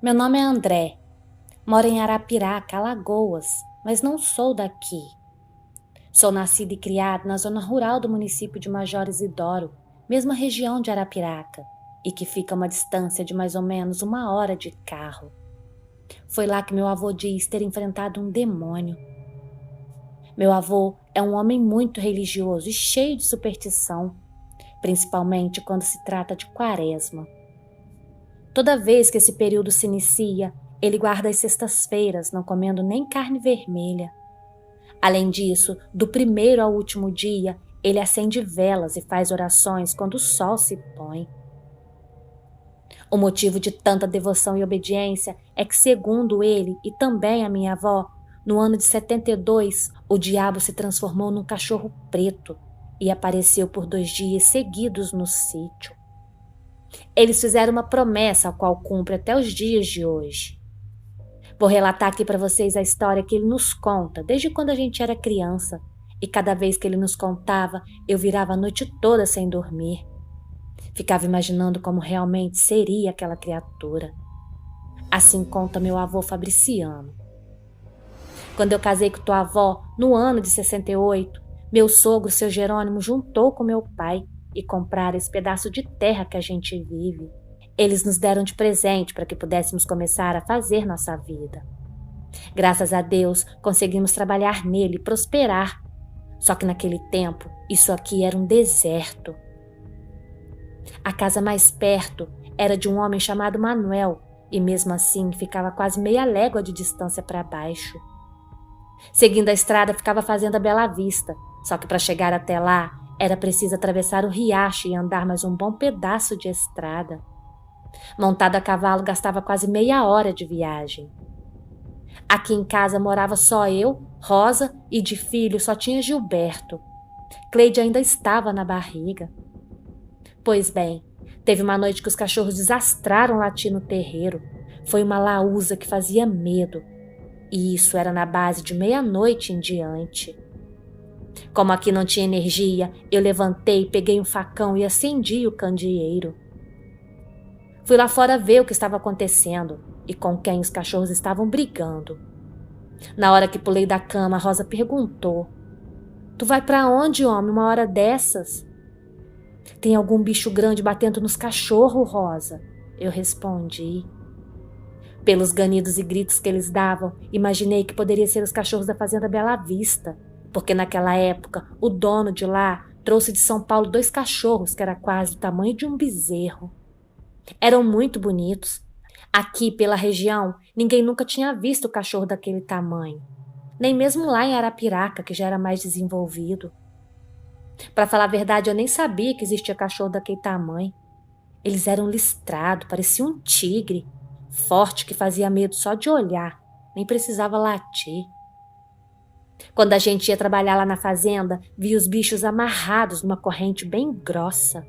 Meu nome é André, moro em Arapiraca, Alagoas, mas não sou daqui. Sou nascido e criado na zona rural do município de Major Izidoro, mesma região de Arapiraca, e que fica a uma distância de mais ou menos 1 hora de carro. Foi lá que meu avô diz ter enfrentado um demônio. Meu avô é um homem muito religioso e cheio de superstição, principalmente quando se trata de quaresma. Toda vez que esse período se inicia, ele guarda as sextas-feiras, não comendo nem carne vermelha. Além disso, do primeiro ao último dia, ele acende velas e faz orações quando o sol se põe. O motivo de tanta devoção e obediência é que, segundo ele e também a minha avó, no ano de 72, o diabo se transformou num cachorro preto e apareceu por 2 dias seguidos no sítio. Eles fizeram uma promessa a qual cumpre até os dias de hoje. Vou relatar aqui para vocês a história que ele nos conta desde quando a gente era criança, e cada vez que ele nos contava, eu virava a noite toda sem dormir. Ficava imaginando como realmente seria aquela criatura. Assim conta meu avô Fabriciano. Quando eu casei com tua avó, no ano de 68, meu sogro, seu Jerônimo, juntou com meu pai e compraram esse pedaço de terra que a gente vive. Eles nos deram de presente para que pudéssemos começar a fazer nossa vida. Graças a Deus, conseguimos trabalhar nele e prosperar. Só que naquele tempo, isso aqui era um deserto. A casa mais perto era de um homem chamado Manuel, e mesmo assim ficava quase meia légua de distância para baixo. Seguindo a estrada ficava a fazenda Bela Vista, só que para chegar até lá era preciso atravessar o riacho e andar mais um bom pedaço de estrada. Montado a cavalo gastava quase meia hora de viagem. Aqui em casa morava só eu, Rosa, e de filho só tinha Gilberto. Cleide ainda estava na barriga. Pois bem, teve uma noite que os cachorros desastraram latir no terreiro. Foi uma laúza que fazia medo. E isso era na base de meia-noite em diante. Como aqui não tinha energia, eu levantei, peguei um facão e acendi o candeeiro. Fui lá fora ver o que estava acontecendo e com quem os cachorros estavam brigando. Na hora que pulei da cama, a Rosa perguntou: "Tu vai pra onde, homem, 1 hora dessas?" "Tem algum bicho grande batendo nos cachorros, Rosa", eu respondi. Pelos ganidos e gritos que eles davam, imaginei que poderia ser os cachorros da fazenda Bela Vista, porque naquela época o dono de lá trouxe de São Paulo 2 cachorros que era quase do tamanho de um bezerro. Eram muito bonitos. Aqui pela região, ninguém nunca tinha visto cachorro daquele tamanho, nem mesmo lá em Arapiraca, que já era mais desenvolvido. Para falar a verdade, eu nem sabia que existia cachorro daquele tamanho. Eles eram listrados, parecia um tigre, forte que fazia medo só de olhar, nem precisava latir. Quando a gente ia trabalhar lá na fazenda, via os bichos amarrados numa corrente bem grossa.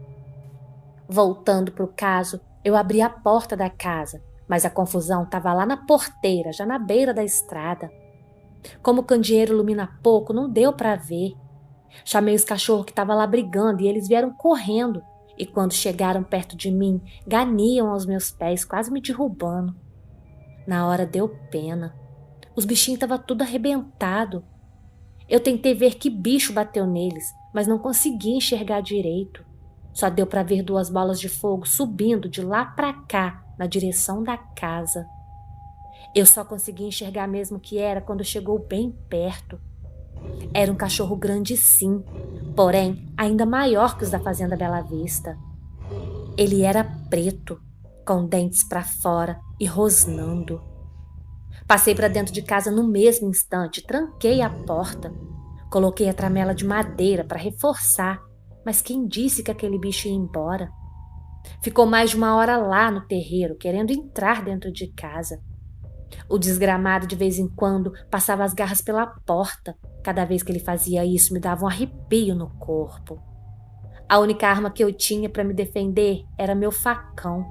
Voltando para o caso, eu abri a porta da casa, mas a confusão estava lá na porteira, já na beira da estrada. Como o candeeiro ilumina pouco, não deu para ver. Chamei os cachorros que estavam lá brigando e eles vieram correndo. E quando chegaram perto de mim, ganiam aos meus pés, quase me derrubando. Na hora deu pena. Os bichinhos estavam tudo arrebentado. Eu tentei ver que bicho bateu neles, mas não consegui enxergar direito. Só deu para ver 2 bolas de fogo subindo de lá para cá, na direção da casa. Eu só consegui enxergar mesmo o que era quando chegou bem perto. Era um cachorro grande sim, porém ainda maior que os da fazenda Bela Vista. Ele era preto, com dentes para fora e rosnando. Passei para dentro de casa no mesmo instante, tranquei a porta. Coloquei a tramela de madeira para reforçar, mas quem disse que aquele bicho ia embora? Ficou mais de 1 hora lá no terreiro, querendo entrar dentro de casa. O desgramado de vez em quando passava as garras pela porta. Cada vez que ele fazia isso, me dava um arrepio no corpo. A única arma que eu tinha para me defender era meu facão.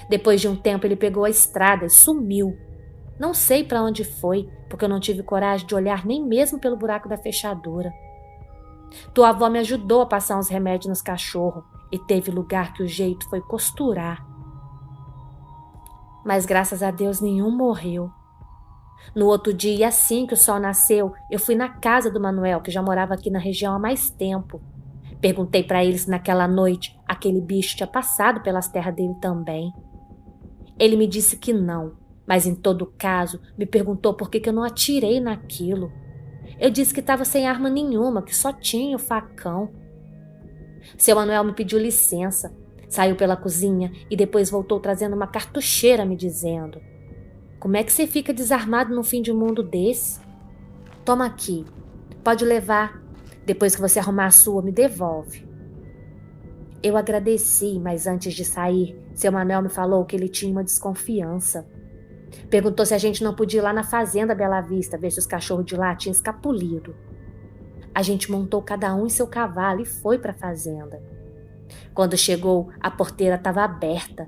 Depois de um tempo, ele pegou a estrada e sumiu. Não sei para onde foi, porque eu não tive coragem de olhar nem mesmo pelo buraco da fechadura. Tua avó me ajudou a passar uns remédios nos cachorros e teve lugar que o jeito foi costurar. mas graças a Deus nenhum morreu. No outro dia, assim que o sol nasceu, eu fui na casa do Manuel, que já morava aqui na região há mais tempo. Perguntei para ele se naquela noite aquele bicho tinha passado pelas terras dele também. Ele me disse que não, mas em todo caso me perguntou por que eu não atirei naquilo. Eu disse que estava sem arma nenhuma, que só tinha o facão. Seu Manuel me pediu licença, saiu pela cozinha e depois voltou trazendo uma cartucheira me dizendo: como é que você fica desarmado num fim de mundo desse? Toma aqui, pode levar. Depois que você arrumar a sua, me devolve. Eu agradeci, mas antes de sair, seu Manuel me falou que ele tinha uma desconfiança. Perguntou se a gente não podia ir lá na fazenda Bela Vista, ver se os cachorros de lá tinham escapulido. A gente montou cada um em seu cavalo e foi para a fazenda. Quando chegou, a porteira estava aberta.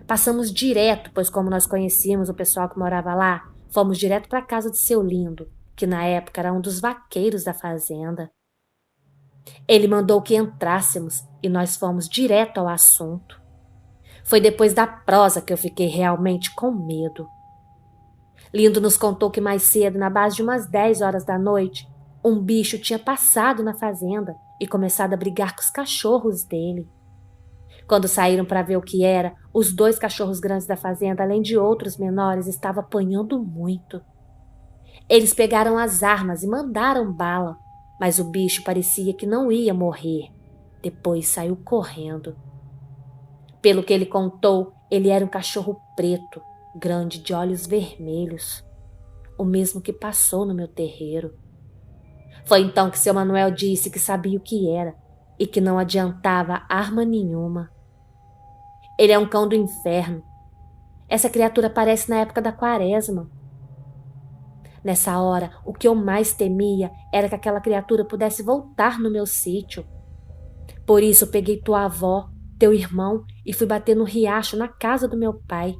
Passamos direto, pois como nós conhecíamos o pessoal que morava lá, fomos direto para a casa de seu Lindo, que na época era um dos vaqueiros da fazenda. Ele mandou que entrássemos e nós fomos direto ao assunto. Foi depois da prosa que eu fiquei realmente com medo. Lindo nos contou que mais cedo, na base de umas 10 horas da noite, um bicho tinha passado na fazenda e começado a brigar com os cachorros dele. Quando saíram para ver o que era, os 2 cachorros grandes da fazenda, além de outros menores, estavam apanhando muito. Eles pegaram as armas e mandaram bala, mas o bicho parecia que não ia morrer. Depois saiu correndo. Pelo que ele contou, ele era um cachorro preto, grande, de olhos vermelhos, o mesmo que passou no meu terreiro. Foi então que seu Manuel disse que sabia o que era e que não adiantava arma nenhuma. Ele é um cão do inferno. Essa criatura aparece na época da quaresma. Nessa hora, o que eu mais temia era que aquela criatura pudesse voltar no meu sítio. Por isso, eu peguei tua avó, teu irmão e fui bater no riacho na casa do meu pai.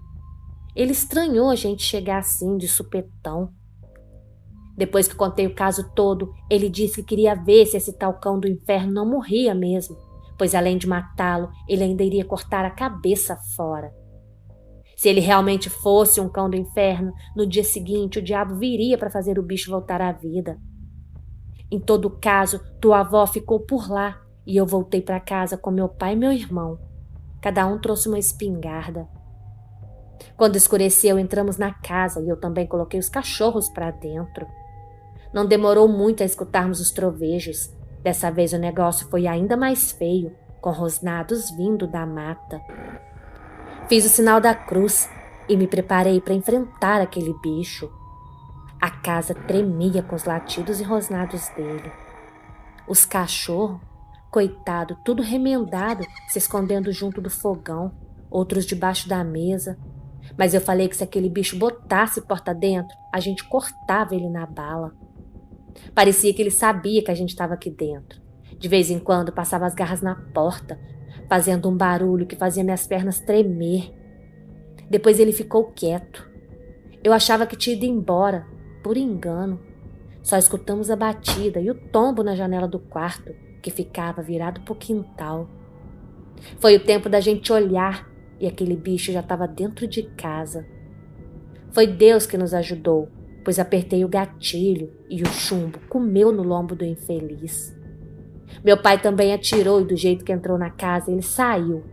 Ele estranhou a gente chegar assim, de supetão. Depois que contei o caso todo, ele disse que queria ver se esse tal cão do inferno não morria mesmo, pois além de matá-lo, ele ainda iria cortar a cabeça fora. Se ele realmente fosse um cão do inferno, no dia seguinte o diabo viria para fazer o bicho voltar à vida. Em todo caso, tua avó ficou por lá e eu voltei para casa com meu pai e meu irmão. Cada um trouxe uma espingarda. Quando escureceu, entramos na casa e eu também coloquei os cachorros para dentro. Não demorou muito a escutarmos os trovejos. Dessa vez o negócio foi ainda mais feio, com rosnados vindo da mata. Fiz o sinal da cruz e me preparei para enfrentar aquele bicho. A casa tremia com os latidos e rosnados dele. Os cachorros, coitado, tudo remendado, se escondendo junto do fogão, outros debaixo da mesa. Mas eu falei que se aquele bicho botasse porta dentro, a gente cortava ele na bala. Parecia que ele sabia que a gente estava aqui dentro. De vez em quando passava as garras na porta, fazendo um barulho que fazia minhas pernas tremer. Depois ele ficou quieto. Eu achava que tinha ido embora, por engano. Só escutamos a batida e o tombo na janela do quarto, que ficava virado para o quintal. Foi o tempo da gente olhar e aquele bicho já estava dentro de casa. Foi Deus que nos ajudou, pois apertei o gatilho e o chumbo comeu no lombo do infeliz. Meu pai também atirou e do jeito que entrou na casa ele saiu,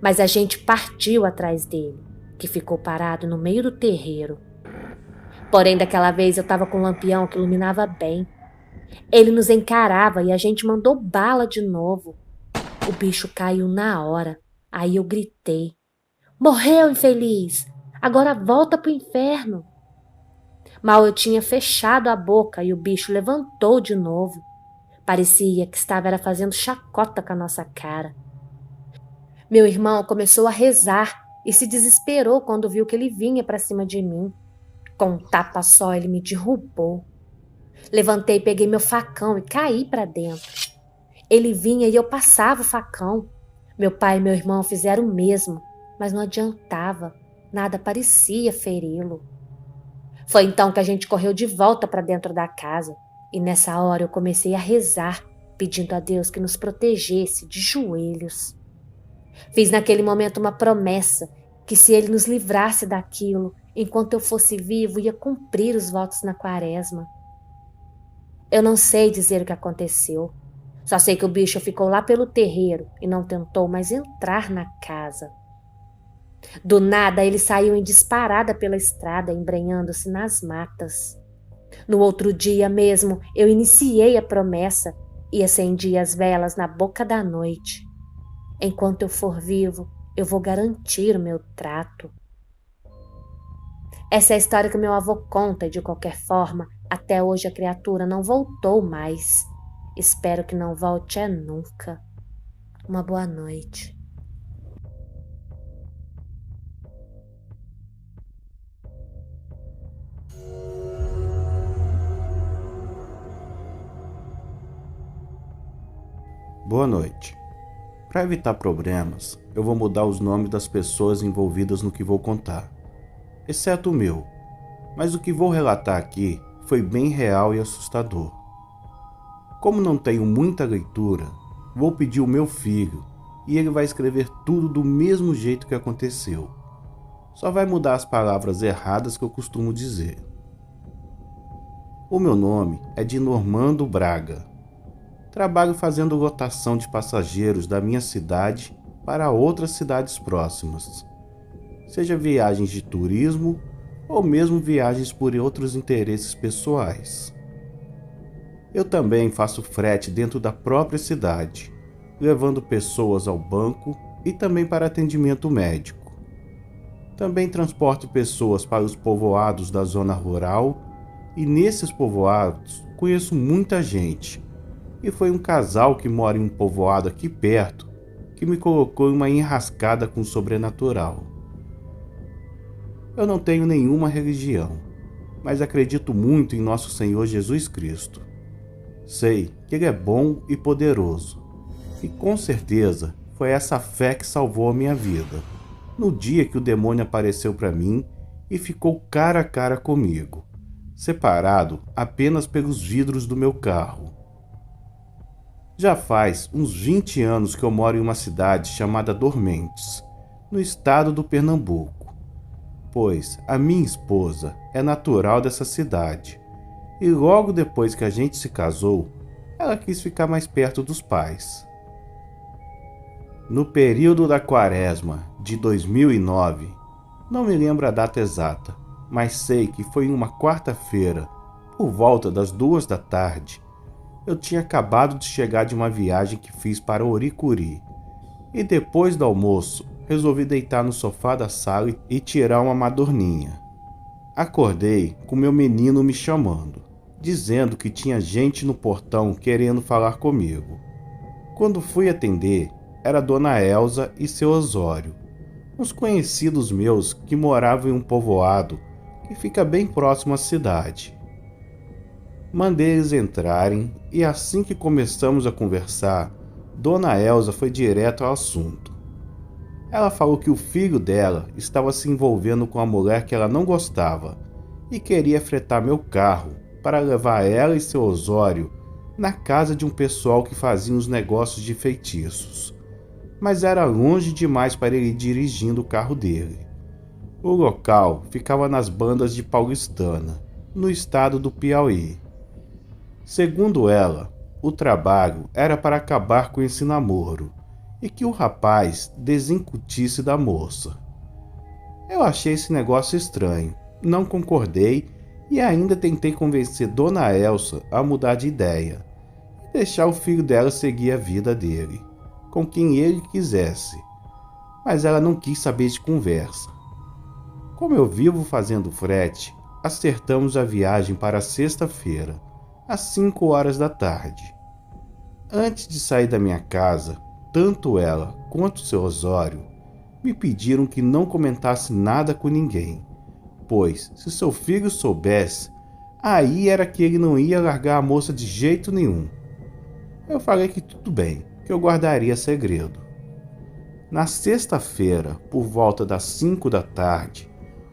mas a gente partiu atrás dele, que ficou parado no meio do terreiro. Porém, daquela vez eu estava com um lampião que iluminava bem. Ele nos encarava e a gente mandou bala de novo. O bicho caiu na hora. Aí eu gritei: morreu, infeliz! Agora volta pro inferno! Mal eu tinha fechado a boca e o bicho levantou de novo. Parecia que estava fazendo chacota com a nossa cara. Meu irmão começou a rezar e se desesperou quando viu que ele vinha para cima de mim. Com um tapa só, ele me derrubou. Levantei, peguei meu facão e caí para dentro. Ele vinha e eu passava o facão. Meu pai e meu irmão fizeram o mesmo, mas não adiantava. Nada parecia feri-lo. Foi então que a gente correu de volta para dentro da casa. E nessa hora eu comecei a rezar, pedindo a Deus que nos protegesse de joelhos. Fiz naquele momento uma promessa que se ele nos livrasse daquilo, enquanto eu fosse vivo, ia cumprir os votos na quaresma. Eu não sei dizer o que aconteceu. Só sei que o bicho ficou lá pelo terreiro e não tentou mais entrar na casa. Do nada, ele saiu em disparada pela estrada, embrenhando-se nas matas. No outro dia mesmo, eu iniciei a promessa e acendi as velas na boca da noite. Enquanto eu for vivo, eu vou garantir o meu trato. Essa é a história que meu avô conta e, de qualquer forma, até hoje a criatura não voltou mais. Espero que não volte nunca. Uma boa noite. Boa noite. Para evitar problemas, eu vou mudar os nomes das pessoas envolvidas no que vou contar, exceto o meu, mas o que vou relatar aqui foi bem real e assustador. Como não tenho muita leitura, vou pedir o meu filho e ele vai escrever tudo do mesmo jeito que aconteceu. Só vai mudar as palavras erradas que eu costumo dizer. O meu nome é de Normando Braga. Trabalho fazendo lotação de passageiros da minha cidade para outras cidades próximas, seja viagens de turismo ou mesmo viagens por outros interesses pessoais. Eu também faço frete dentro da própria cidade, levando pessoas ao banco e também para atendimento médico. Também transporto pessoas para os povoados da zona rural e nesses povoados conheço muita gente. E foi um casal que mora em um povoado aqui perto que me colocou em uma enrascada com o sobrenatural. Eu não tenho nenhuma religião, mas acredito muito em nosso Senhor Jesus Cristo. Sei que Ele é bom e poderoso, e com certeza foi essa fé que salvou a minha vida, no dia que o demônio apareceu para mim e ficou cara a cara comigo, separado apenas pelos vidros do meu carro. Já faz uns 20 anos que eu moro em uma cidade chamada Dormentes, no estado do Pernambuco, pois a minha esposa é natural dessa cidade e logo depois que a gente se casou, ela quis ficar mais perto dos pais. No período da quaresma de 2009, não me lembro a data exata, mas sei que foi em uma quarta-feira, por volta das 2 da tarde, eu tinha acabado de chegar de uma viagem que fiz para Oricuri e depois do almoço resolvi deitar no sofá da sala e tirar uma madorninha. Acordei com meu menino me chamando, dizendo que tinha gente no portão querendo falar comigo. Quando fui atender, era Dona Elza e seu Osório, uns conhecidos meus que moravam em um povoado que fica bem próximo à cidade. Mandei eles entrarem e assim que começamos a conversar, Dona Elza foi direto ao assunto. Ela falou que o filho dela estava se envolvendo com a mulher que ela não gostava e queria fretar meu carro para levar ela e seu Osório na casa de um pessoal que fazia uns negócios de feitiços, mas era longe demais para ele ir dirigindo o carro dele. O local ficava nas bandas de Paulistana, no estado do Piauí. Segundo ela, o trabalho era para acabar com esse namoro e que o rapaz desencutisse da moça. Eu achei esse negócio estranho, não concordei e ainda tentei convencer Dona Elsa a mudar de ideia e deixar o filho dela seguir a vida dele, com quem ele quisesse, mas ela não quis saber de conversa. Como eu vivo fazendo frete, acertamos a viagem para sexta-feira, às 5 horas da tarde. Antes de sair da minha casa, tanto ela quanto seu Osório me pediram que não comentasse nada com ninguém, pois se seu filho soubesse, aí era que ele não ia largar a moça de jeito nenhum. Eu falei que tudo bem, que eu guardaria segredo. Na sexta-feira, por volta das 5 da tarde,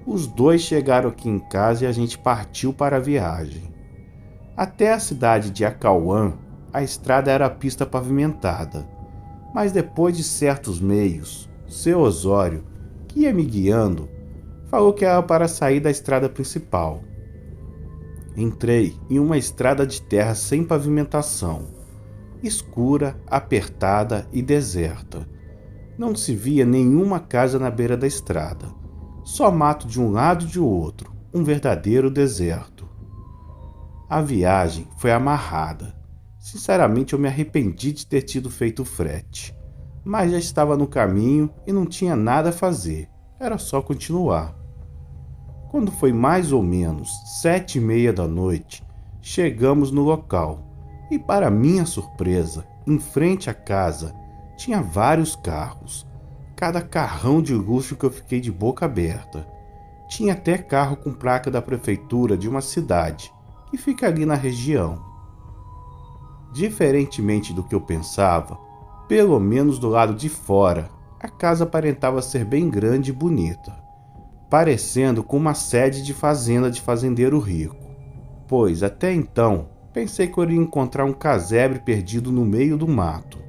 os dois chegaram aqui em casa e a gente partiu para a viagem. Até a cidade de Acauã, a estrada era pista pavimentada, mas depois de certos meios, seu Osório que ia me guiando, falou que era para sair da estrada principal. Entrei em uma estrada de terra sem pavimentação, escura, apertada e deserta. Não se via nenhuma casa na beira da estrada, só mato de um lado e de outro, um verdadeiro deserto. A viagem foi amarrada. Sinceramente, eu me arrependi de ter tido feito o frete, mas já estava no caminho e não tinha nada a fazer, era só continuar. Quando foi mais ou menos 7h30 da noite, chegamos no local e, para minha surpresa, em frente à casa, tinha vários carros, cada carrão de luxo que eu fiquei de boca aberta. Tinha até carro com placa da prefeitura de uma cidade que fica ali na região. Diferentemente do que eu pensava, pelo menos do lado de fora, a casa aparentava ser bem grande e bonita, parecendo com uma sede de fazenda de fazendeiro rico, pois até então pensei que eu iria encontrar um casebre perdido no meio do mato.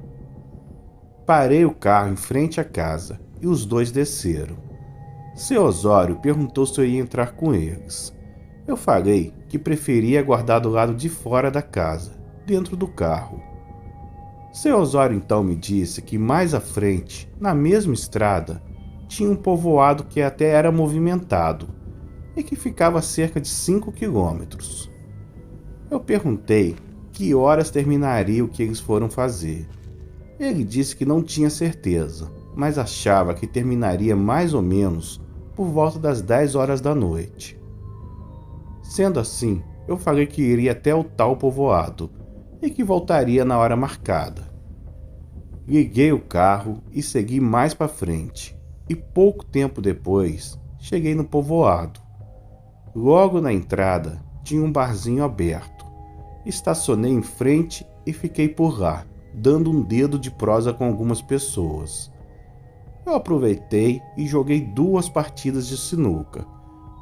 Parei o carro em frente à casa e os dois desceram. Seu Osório perguntou se eu ia entrar com eles. Eu falei que preferia aguardar do lado de fora da casa, dentro do carro. Seu Osório então me disse que mais à frente, na mesma estrada, tinha um povoado que até era movimentado e que ficava a cerca de 5 quilômetros. Eu perguntei que horas terminaria o que eles foram fazer. Ele disse que não tinha certeza, mas achava que terminaria mais ou menos por volta das 10 horas da noite. Sendo assim, eu falei que iria até o tal povoado e que voltaria na hora marcada. Liguei o carro e segui mais para frente, e pouco tempo depois cheguei no povoado. Logo na entrada tinha um barzinho aberto. Estacionei em frente e fiquei por lá, dando um dedo de prosa com algumas pessoas. Eu aproveitei e joguei 2 partidas de sinuca,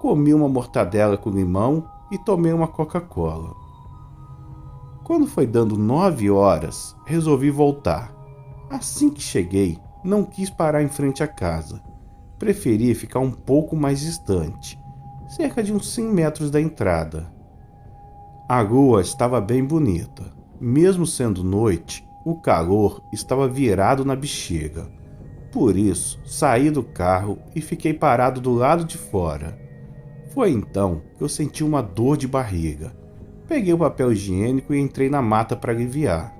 comi uma mortadela com limão e tomei uma Coca-Cola. Quando foi dando 9 horas, resolvi voltar. Assim que cheguei, não quis parar em frente à casa. Preferi ficar um pouco mais distante, cerca de uns 100 metros da entrada. A rua estava bem bonita. Mesmo sendo noite, o calor estava virado na bexiga. Por isso, saí do carro e fiquei parado do lado de fora. Foi então que eu senti uma dor de barriga. Peguei o papel higiênico e entrei na mata para aliviar.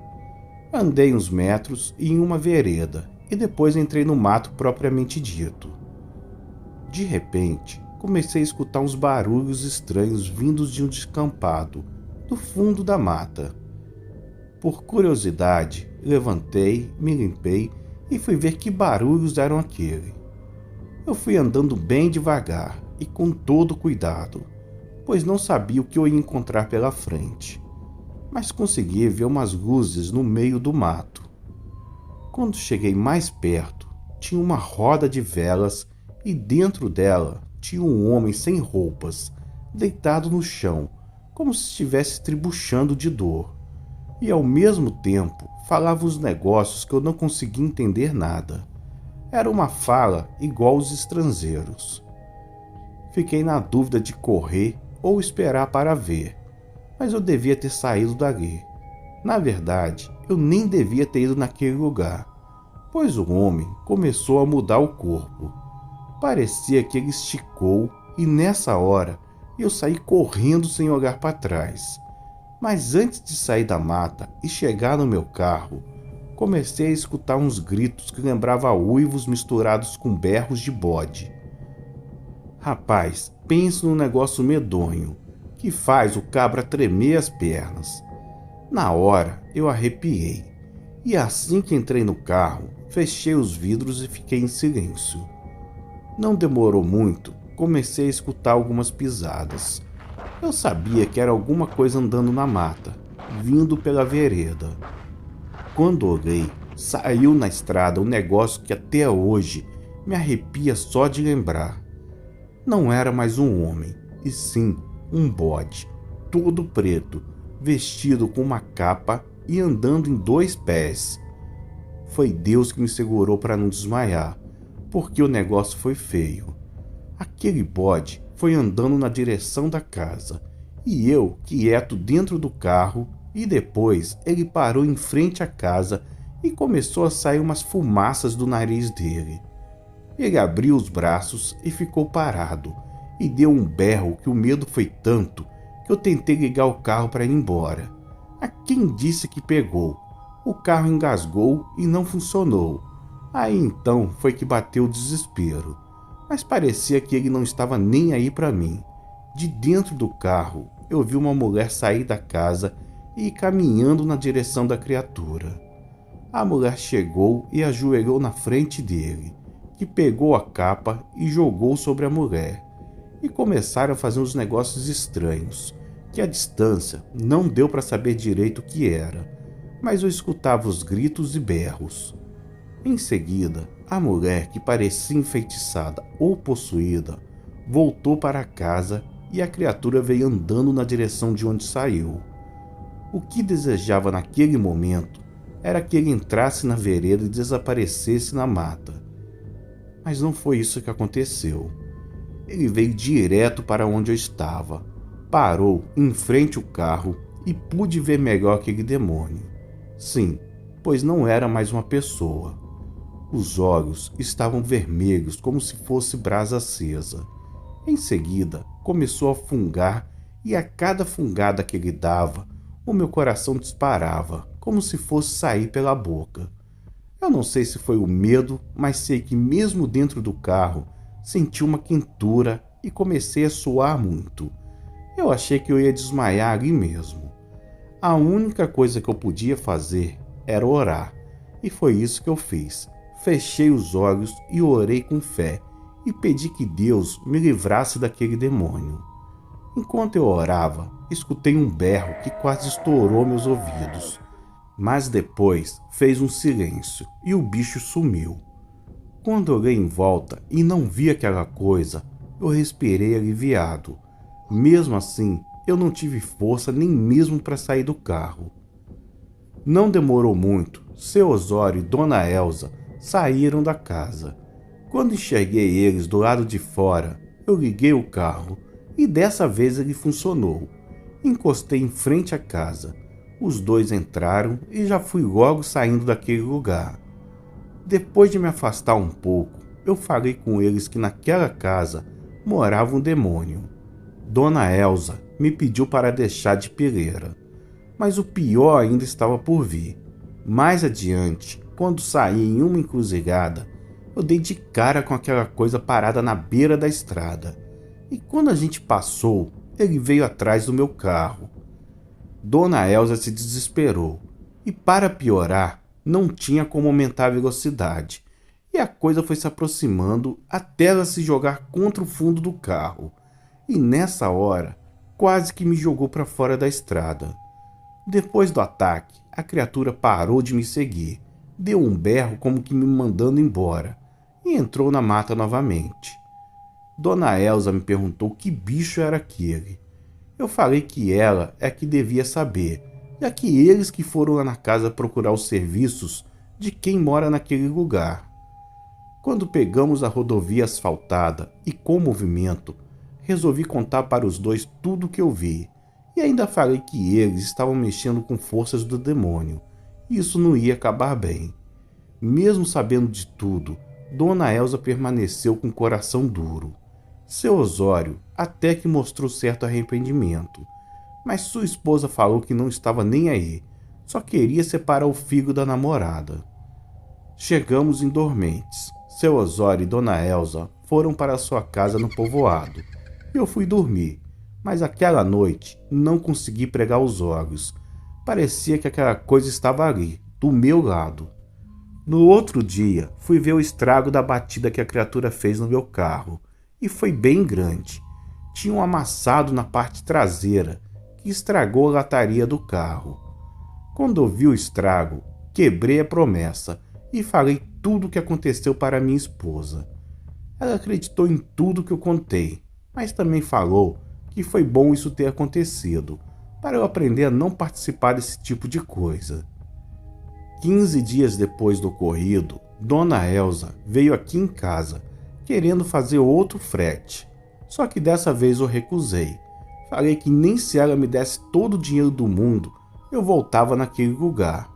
Andei uns metros e em uma vereda, e depois entrei no mato propriamente dito. De repente, comecei a escutar uns barulhos estranhos vindos de um descampado, do fundo da mata. Por curiosidade, levantei, me limpei e fui ver que barulhos eram aquele. Eu fui andando bem devagar e com todo cuidado, pois não sabia o que eu ia encontrar pela frente, mas consegui ver umas luzes no meio do mato. Quando cheguei mais perto, tinha uma roda de velas e dentro dela tinha um homem sem roupas, deitado no chão, como se estivesse tribuchando de dor, e ao mesmo tempo falava uns negócios que eu não conseguia entender nada. Era uma fala igual aos estrangeiros. Fiquei na dúvida de correr ou esperar para ver, mas eu devia ter saído dali. Na verdade, eu nem devia ter ido naquele lugar, pois o homem começou a mudar o corpo. Parecia que ele esticou e nessa hora eu saí correndo sem olhar para trás. Mas antes de sair da mata e chegar no meu carro, comecei a escutar uns gritos que lembravam uivos misturados com berros de bode. Rapaz, penso num negócio medonho, que faz o cabra tremer as pernas. Na hora, eu arrepiei, e assim que entrei no carro, fechei os vidros e fiquei em silêncio. Não demorou muito, comecei a escutar algumas pisadas. Eu sabia que era alguma coisa andando na mata, vindo pela vereda. Quando olhei, saiu na estrada um negócio que até hoje me arrepia só de lembrar. Não era mais um homem, e sim um bode, todo preto, vestido com uma capa e andando em 2 pés. Foi Deus que me segurou para não desmaiar, porque o negócio foi feio. Aquele bode foi andando na direção da casa e eu quieto dentro do carro, e depois ele parou em frente à casa e começou a sair umas fumaças do nariz dele. Ele abriu os braços e ficou parado e deu um berro que o medo foi tanto que eu tentei ligar o carro para ir embora. A quem disse que pegou? O carro engasgou e não funcionou. Aí então foi que bateu o desespero. Mas parecia que ele não estava nem aí para mim. De dentro do carro, eu vi uma mulher sair da casa e ir caminhando na direção da criatura. A mulher chegou e ajoelhou na frente dele, que pegou a capa e jogou sobre a mulher. E começaram a fazer uns negócios estranhos, que à distância não deu para saber direito o que era, mas eu escutava os gritos e berros. Em seguida, a mulher, que parecia enfeitiçada ou possuída, voltou para casa e a criatura veio andando na direção de onde saiu. O que desejava naquele momento era que ele entrasse na vereda e desaparecesse na mata. Mas não foi isso que aconteceu. Ele veio direto para onde eu estava, parou em frente ao carro e pude ver melhor aquele demônio. Sim, pois não era mais uma pessoa. Os olhos estavam vermelhos como se fosse brasa acesa. Em seguida, começou a fungar e a cada fungada que ele dava, o meu coração disparava, como se fosse sair pela boca. Eu não sei se foi o medo, mas sei que mesmo dentro do carro, senti uma quentura e comecei a suar muito. Eu achei que eu ia desmaiar ali mesmo. A única coisa que eu podia fazer era orar, e foi isso que eu fiz. Fechei os olhos e orei com fé, e pedi que Deus me livrasse daquele demônio. Enquanto eu orava, escutei um berro que quase estourou meus ouvidos. Mas depois fez um silêncio e o bicho sumiu. Quando olhei em volta e não vi aquela coisa, eu respirei aliviado. Mesmo assim, eu não tive força nem mesmo para sair do carro. Não demorou muito, seu Osório e Dona Elza saíram da casa. Quando enxerguei eles do lado de fora, eu liguei o carro e dessa vez ele funcionou. Encostei em frente à casa. Os dois entraram e já fui logo saindo daquele lugar. Depois de me afastar um pouco, eu falei com eles que naquela casa morava um demônio. Dona Elza me pediu para deixar de peleira, mas o pior ainda estava por vir. Mais adiante, quando saí em uma encruzilhada, eu dei de cara com aquela coisa parada na beira da estrada. E quando a gente passou, ele veio atrás do meu carro. Dona Elza se desesperou e, para piorar, não tinha como aumentar a velocidade. E a coisa foi se aproximando até ela se jogar contra o fundo do carro. E nessa hora, quase que me jogou para fora da estrada. Depois do ataque, a criatura parou de me seguir, deu um berro como que me mandando embora e entrou na mata novamente. Dona Elza me perguntou que bicho era aquele. Eu falei que ela é que devia saber, já que eles que foram lá na casa procurar os serviços de quem mora naquele lugar. Quando pegamos a rodovia asfaltada e com movimento, resolvi contar para os dois tudo o que eu vi, e ainda falei que eles estavam mexendo com forças do demônio, e isso não ia acabar bem. Mesmo sabendo de tudo, Dona Elza permaneceu com o coração duro. Seu Osório até que mostrou certo arrependimento, mas sua esposa falou que não estava nem aí, só queria separar o figo da namorada. Chegamos em Dormentes. Seu Osório e Dona Elza foram para sua casa no povoado. Eu fui dormir, mas aquela noite não consegui pregar os olhos. Parecia que aquela coisa estava ali, do meu lado. No outro dia, fui ver o estrago da batida que a criatura fez no meu carro, e foi bem grande. Tinha um amassado na parte traseira, que estragou a lataria do carro. Quando eu vi o estrago, quebrei a promessa e falei tudo o que aconteceu para minha esposa. Ela acreditou em tudo que eu contei, mas também falou que foi bom isso ter acontecido, para eu aprender a não participar desse tipo de coisa. 15 dias depois do ocorrido, Dona Elza veio aqui em casa querendo fazer outro frete. Só que dessa vez eu recusei. Falei que nem se ela me desse todo o dinheiro do mundo, eu voltava naquele lugar.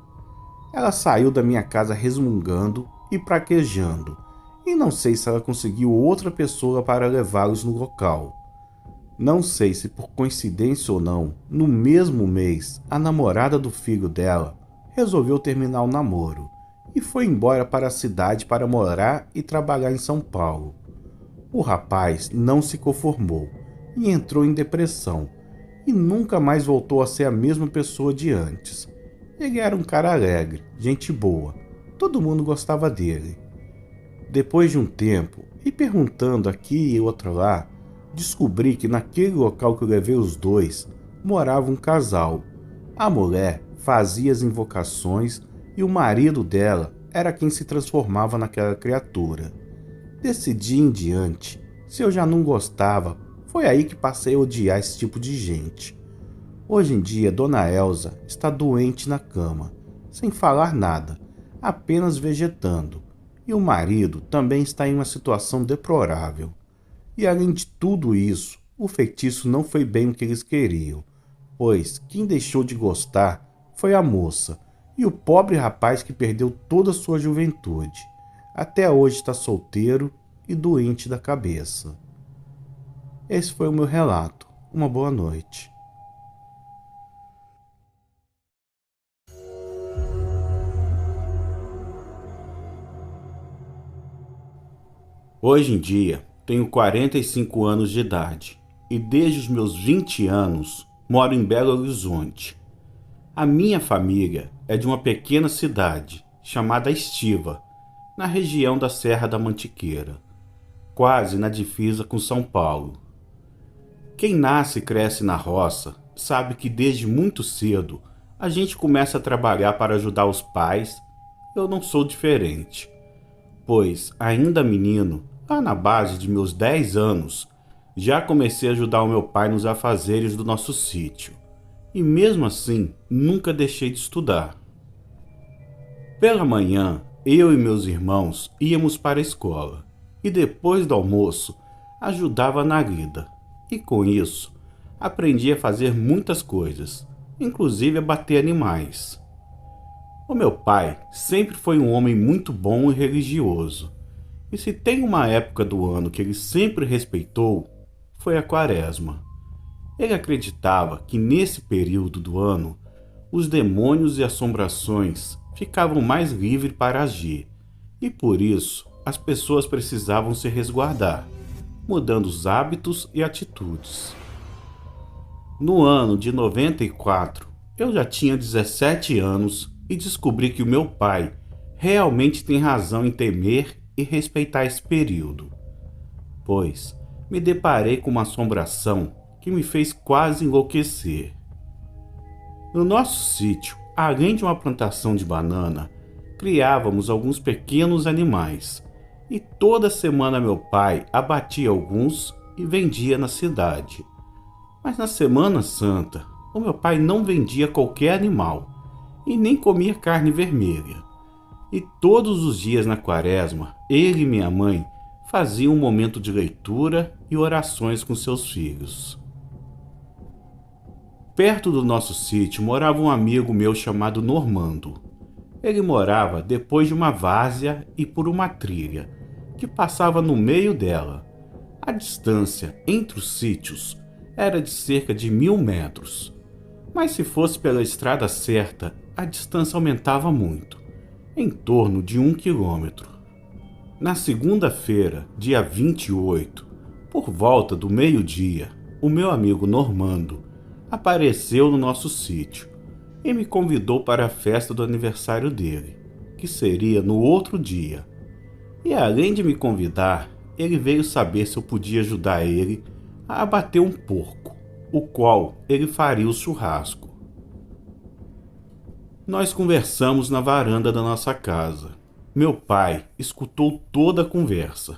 Ela saiu da minha casa resmungando e praquejando, e não sei se ela conseguiu outra pessoa para levá-los no local. Não sei se por coincidência ou não, no mesmo mês, a namorada do filho dela resolveu terminar o namoro e foi embora para a cidade para morar e trabalhar em São Paulo. O rapaz não se conformou e entrou em depressão e nunca mais voltou a ser a mesma pessoa de antes. Ele era um cara alegre, gente boa, todo mundo gostava dele. Depois de um tempo, e perguntando aqui e outro lá, descobri que naquele local que eu levei os dois, morava um casal. A mulher fazia as invocações e o marido dela era quem se transformava naquela criatura. Desse dia em diante, se eu já não gostava, foi aí que passei a odiar esse tipo de gente. Hoje em dia, Dona Elza está doente na cama, sem falar nada, apenas vegetando. E o marido também está em uma situação deplorável. E além de tudo isso, o feitiço não foi bem o que eles queriam, pois quem deixou de gostar foi a moça e o pobre rapaz que perdeu toda a sua juventude. Até hoje está solteiro e doente da cabeça. Esse foi o meu relato. Uma boa noite. Hoje em dia, tenho 45 anos de idade e desde os meus 20 anos moro em Belo Horizonte. A minha família é de uma pequena cidade chamada Estiva, na região da Serra da Mantiqueira, quase na divisa com São Paulo. Quem nasce e cresce na roça sabe que desde muito cedo a gente começa a trabalhar para ajudar os pais. Eu não sou diferente, pois ainda menino, lá na base de meus 10 anos, já comecei a ajudar o meu pai nos afazeres do nosso sítio. E mesmo assim, nunca deixei de estudar. Pela manhã, eu e meus irmãos íamos para a escola e depois do almoço ajudava na lida. E com isso, aprendi a fazer muitas coisas, inclusive a bater animais. O meu pai sempre foi um homem muito bom e religioso. E se tem uma época do ano que ele sempre respeitou, foi a Quaresma. Ele acreditava que nesse período do ano, os demônios e assombrações ficavam mais livres para agir, e por isso as pessoas precisavam se resguardar, mudando os hábitos e atitudes. No ano de 94, eu já tinha 17 anos e descobri que o meu pai realmente tem razão em temer e respeitar esse período, pois me deparei com uma assombração que me fez quase enlouquecer. No nosso sítio, além de uma plantação de banana, criávamos alguns pequenos animais, e toda semana meu pai abatia alguns e vendia na cidade. Mas na Semana Santa, o meu pai não vendia qualquer animal e nem comia carne vermelha. E todos os dias na Quaresma, ele e minha mãe faziam um momento de leitura e orações com seus filhos. Perto do nosso sítio morava um amigo meu chamado Normando. Ele morava depois de uma várzea e por uma trilha, que passava no meio dela. A distância entre os sítios era de cerca de 1000 metros. Mas se fosse pela estrada certa, a distância aumentava muito, em torno de 1 quilômetro. Na segunda-feira, dia 28, por volta do meio-dia, o meu amigo Normando apareceu no nosso sítio e me convidou para a festa do aniversário dele, que seria no outro dia. E além de me convidar, ele veio saber se eu podia ajudar ele a abater um porco, o qual ele faria o churrasco. Nós conversamos na varanda da nossa casa. Meu pai escutou toda a conversa,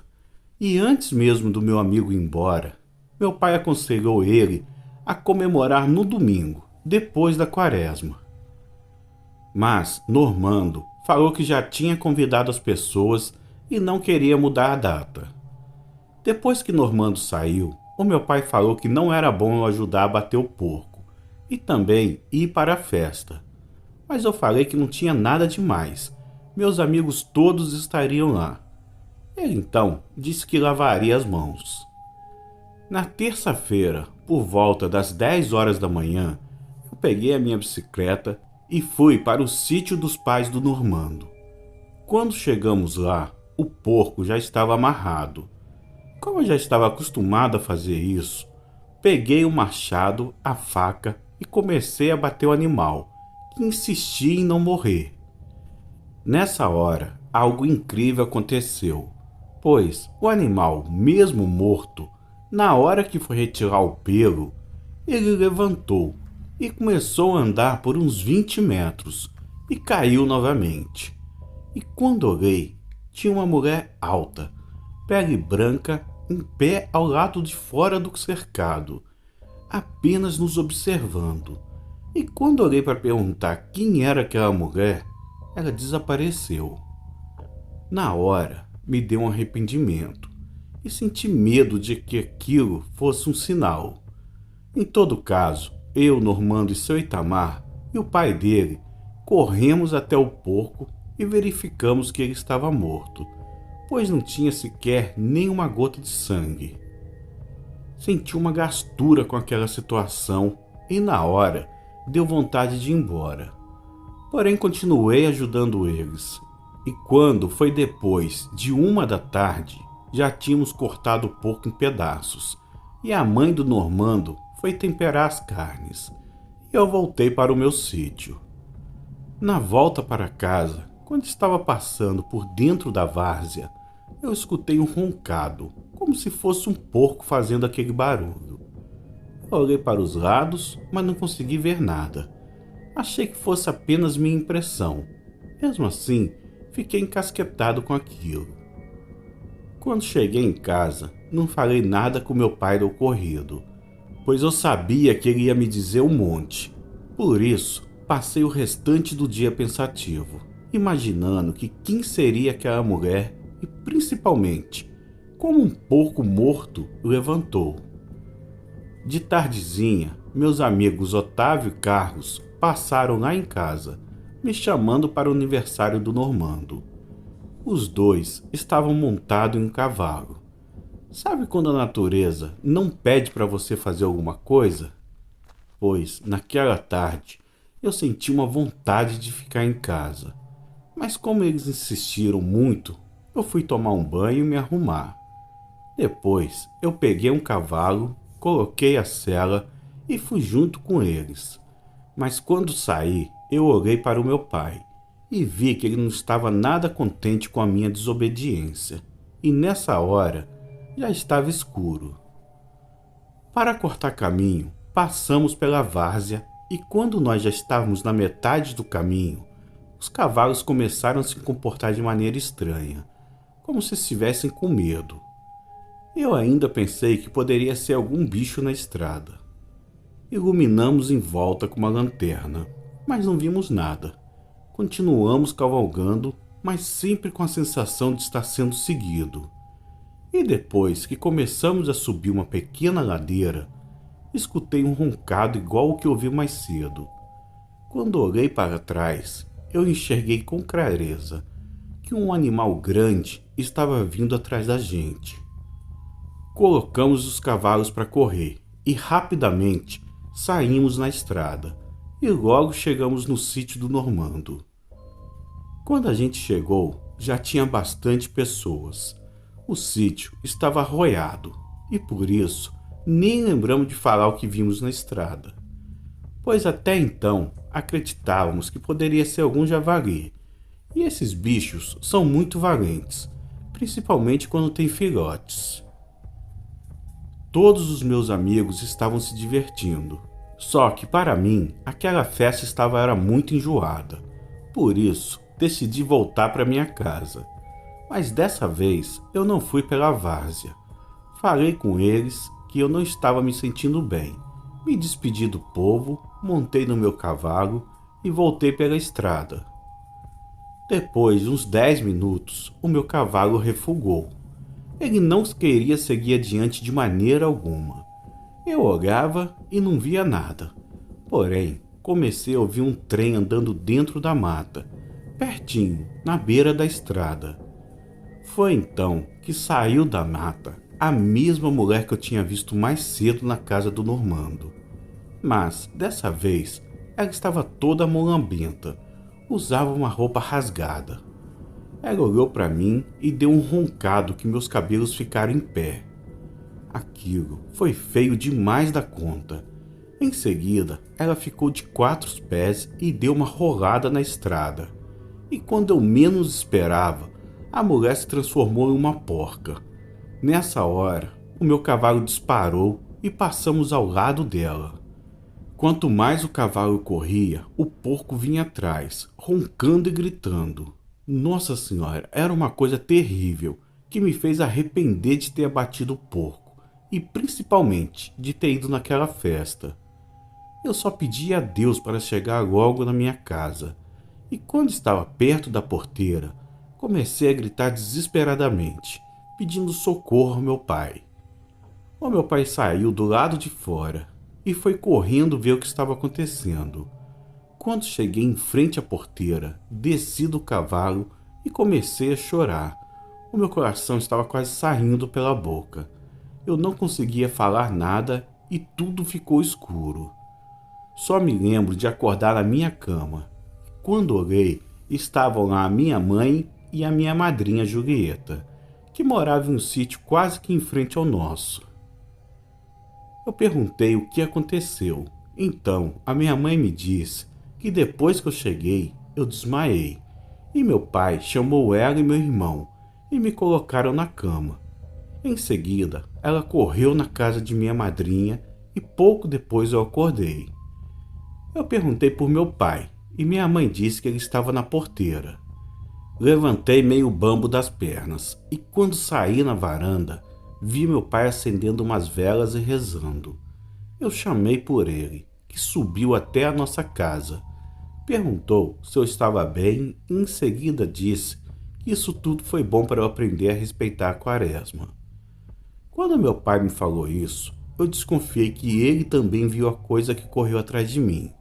e antes mesmo do meu amigo ir embora, meu pai aconselhou ele a comemorar no domingo, depois da Quaresma. Mas Normando falou que já tinha convidado as pessoas e não queria mudar a data. Depois que Normando saiu, o meu pai falou que não era bom eu ajudar a bater o porco e também ir para a festa. Mas eu falei que não tinha nada demais. Meus amigos todos estariam lá. Ele então disse que lavaria as mãos. Na terça-feira, por volta das 10 horas da manhã, eu peguei a minha bicicleta e fui para o sítio dos pais do Normando. Quando chegamos lá, o porco já estava amarrado. Como eu já estava acostumado a fazer isso, peguei o machado, a faca e comecei a bater o animal, que insistia em não morrer. Nessa hora, algo incrível aconteceu, pois o animal, mesmo morto, na hora que foi retirar o pelo, ele levantou e começou a andar por uns 20 metros e caiu novamente. E quando olhei, tinha uma mulher alta, pele branca, em pé ao lado de fora do cercado, apenas nos observando. E quando olhei para perguntar quem era aquela mulher, ela desapareceu. Na hora, me deu um arrependimento e senti medo de que aquilo fosse um sinal. Em todo caso, eu, Normando e seu Itamar e o pai dele corremos até o porco e verificamos que ele estava morto, pois não tinha sequer nenhuma gota de sangue. Senti uma gastura com aquela situação e na hora deu vontade de ir embora. Porém continuei ajudando eles. E quando foi depois de 1 da tarde, já tínhamos cortado o porco em pedaços e a mãe do Normando foi temperar as carnes. E eu voltei para o meu sítio. Na volta para casa, quando estava passando por dentro da várzea, eu escutei um roncado, como se fosse um porco fazendo aquele barulho. Eu olhei para os lados, mas não consegui ver nada. Achei que fosse apenas minha impressão. Mesmo assim, fiquei encasquetado com aquilo. Quando cheguei em casa, não falei nada com meu pai do ocorrido, pois eu sabia que ele ia me dizer um monte. Por isso, passei o restante do dia pensativo, imaginando que quem seria aquela mulher e, principalmente, como um porco morto levantou. De tardezinha, meus amigos Otávio e Carlos passaram lá em casa, me chamando para o aniversário do Normando. Os dois estavam montados em um cavalo. Sabe quando a natureza não pede para você fazer alguma coisa? Pois, naquela tarde, eu senti uma vontade de ficar em casa. Mas como eles insistiram muito, eu fui tomar um banho e me arrumar. Depois, eu peguei um cavalo, coloquei a sela e fui junto com eles. Mas quando saí, eu olhei para o meu pai e vi que ele não estava nada contente com a minha desobediência. E nessa hora, já estava escuro. Para cortar caminho, passamos pela várzea e quando nós já estávamos na metade do caminho, os cavalos começaram a se comportar de maneira estranha, como se estivessem com medo. Eu ainda pensei que poderia ser algum bicho na estrada. Iluminamos em volta com uma lanterna, mas não vimos nada. Continuamos cavalgando, mas sempre com a sensação de estar sendo seguido. E depois que começamos a subir uma pequena ladeira, escutei um roncado igual o que ouvi mais cedo. Quando olhei para trás, eu enxerguei com clareza que um animal grande estava vindo atrás da gente. Colocamos os cavalos para correr e rapidamente saímos na estrada e logo chegamos no sítio do Normando. Quando a gente chegou, já tinha bastante pessoas. O sítio estava arroiado e por isso nem lembramos de falar o que vimos na estrada, pois até então acreditávamos que poderia ser algum javali, e esses bichos são muito valentes, principalmente quando tem filhotes. Todos os meus amigos estavam se divertindo, só que para mim aquela festa era muito enjoada. Por isso decidi voltar para minha casa, mas dessa vez eu não fui pela várzea. Falei com eles que eu não estava me sentindo bem, me despedi do povo, montei no meu cavalo e voltei pela estrada. Depois de uns 10 minutos, o meu cavalo refugou. Ele não queria seguir adiante de maneira alguma. Eu olhava e não via nada. Porém, comecei a ouvir um trem andando dentro da mata, pertinho, na beira da estrada. Foi então que saiu da mata a mesma mulher que eu tinha visto mais cedo na casa do Normando. Mas, dessa vez, ela estava toda molambenta, usava uma roupa rasgada. Ela olhou para mim e deu um roncado que meus cabelos ficaram em pé. Aquilo foi feio demais da conta. Em seguida, ela ficou de 4 pés e deu uma rolada na estrada. E quando eu menos esperava, a mulher se transformou em uma porca. Nessa hora, o meu cavalo disparou e passamos ao lado dela. Quanto mais o cavalo corria, o porco vinha atrás, roncando e gritando. Nossa Senhora, era uma coisa terrível que me fez arrepender de ter abatido o porco e principalmente de ter ido naquela festa. Eu só pedia a Deus para chegar logo na minha casa e quando estava perto da porteira, comecei a gritar desesperadamente, pedindo socorro ao meu pai. O meu pai saiu do lado de fora e foi correndo ver o que estava acontecendo. Quando cheguei em frente à porteira, desci do cavalo e comecei a chorar. O meu coração estava quase saindo pela boca. Eu não conseguia falar nada e tudo ficou escuro. Só me lembro de acordar na minha cama. Quando olhei, estavam lá a minha mãe e a minha madrinha Julieta, que morava em um sítio quase que em frente ao nosso. Eu perguntei o que aconteceu. Então, a minha mãe me disse que depois que eu cheguei, eu desmaiei. E meu pai chamou ela e meu irmão e me colocaram na cama. Em seguida, ela correu na casa de minha madrinha e pouco depois eu acordei. Eu perguntei por meu pai e minha mãe disse que ele estava na porteira. Levantei meio bambo das pernas e quando saí na varanda, vi meu pai acendendo umas velas e rezando. Eu chamei por ele, que subiu até a nossa casa. Perguntou se eu estava bem e em seguida disse que isso tudo foi bom para eu aprender a respeitar a quaresma. Quando meu pai me falou isso, eu desconfiei que ele também viu a coisa que correu atrás de mim,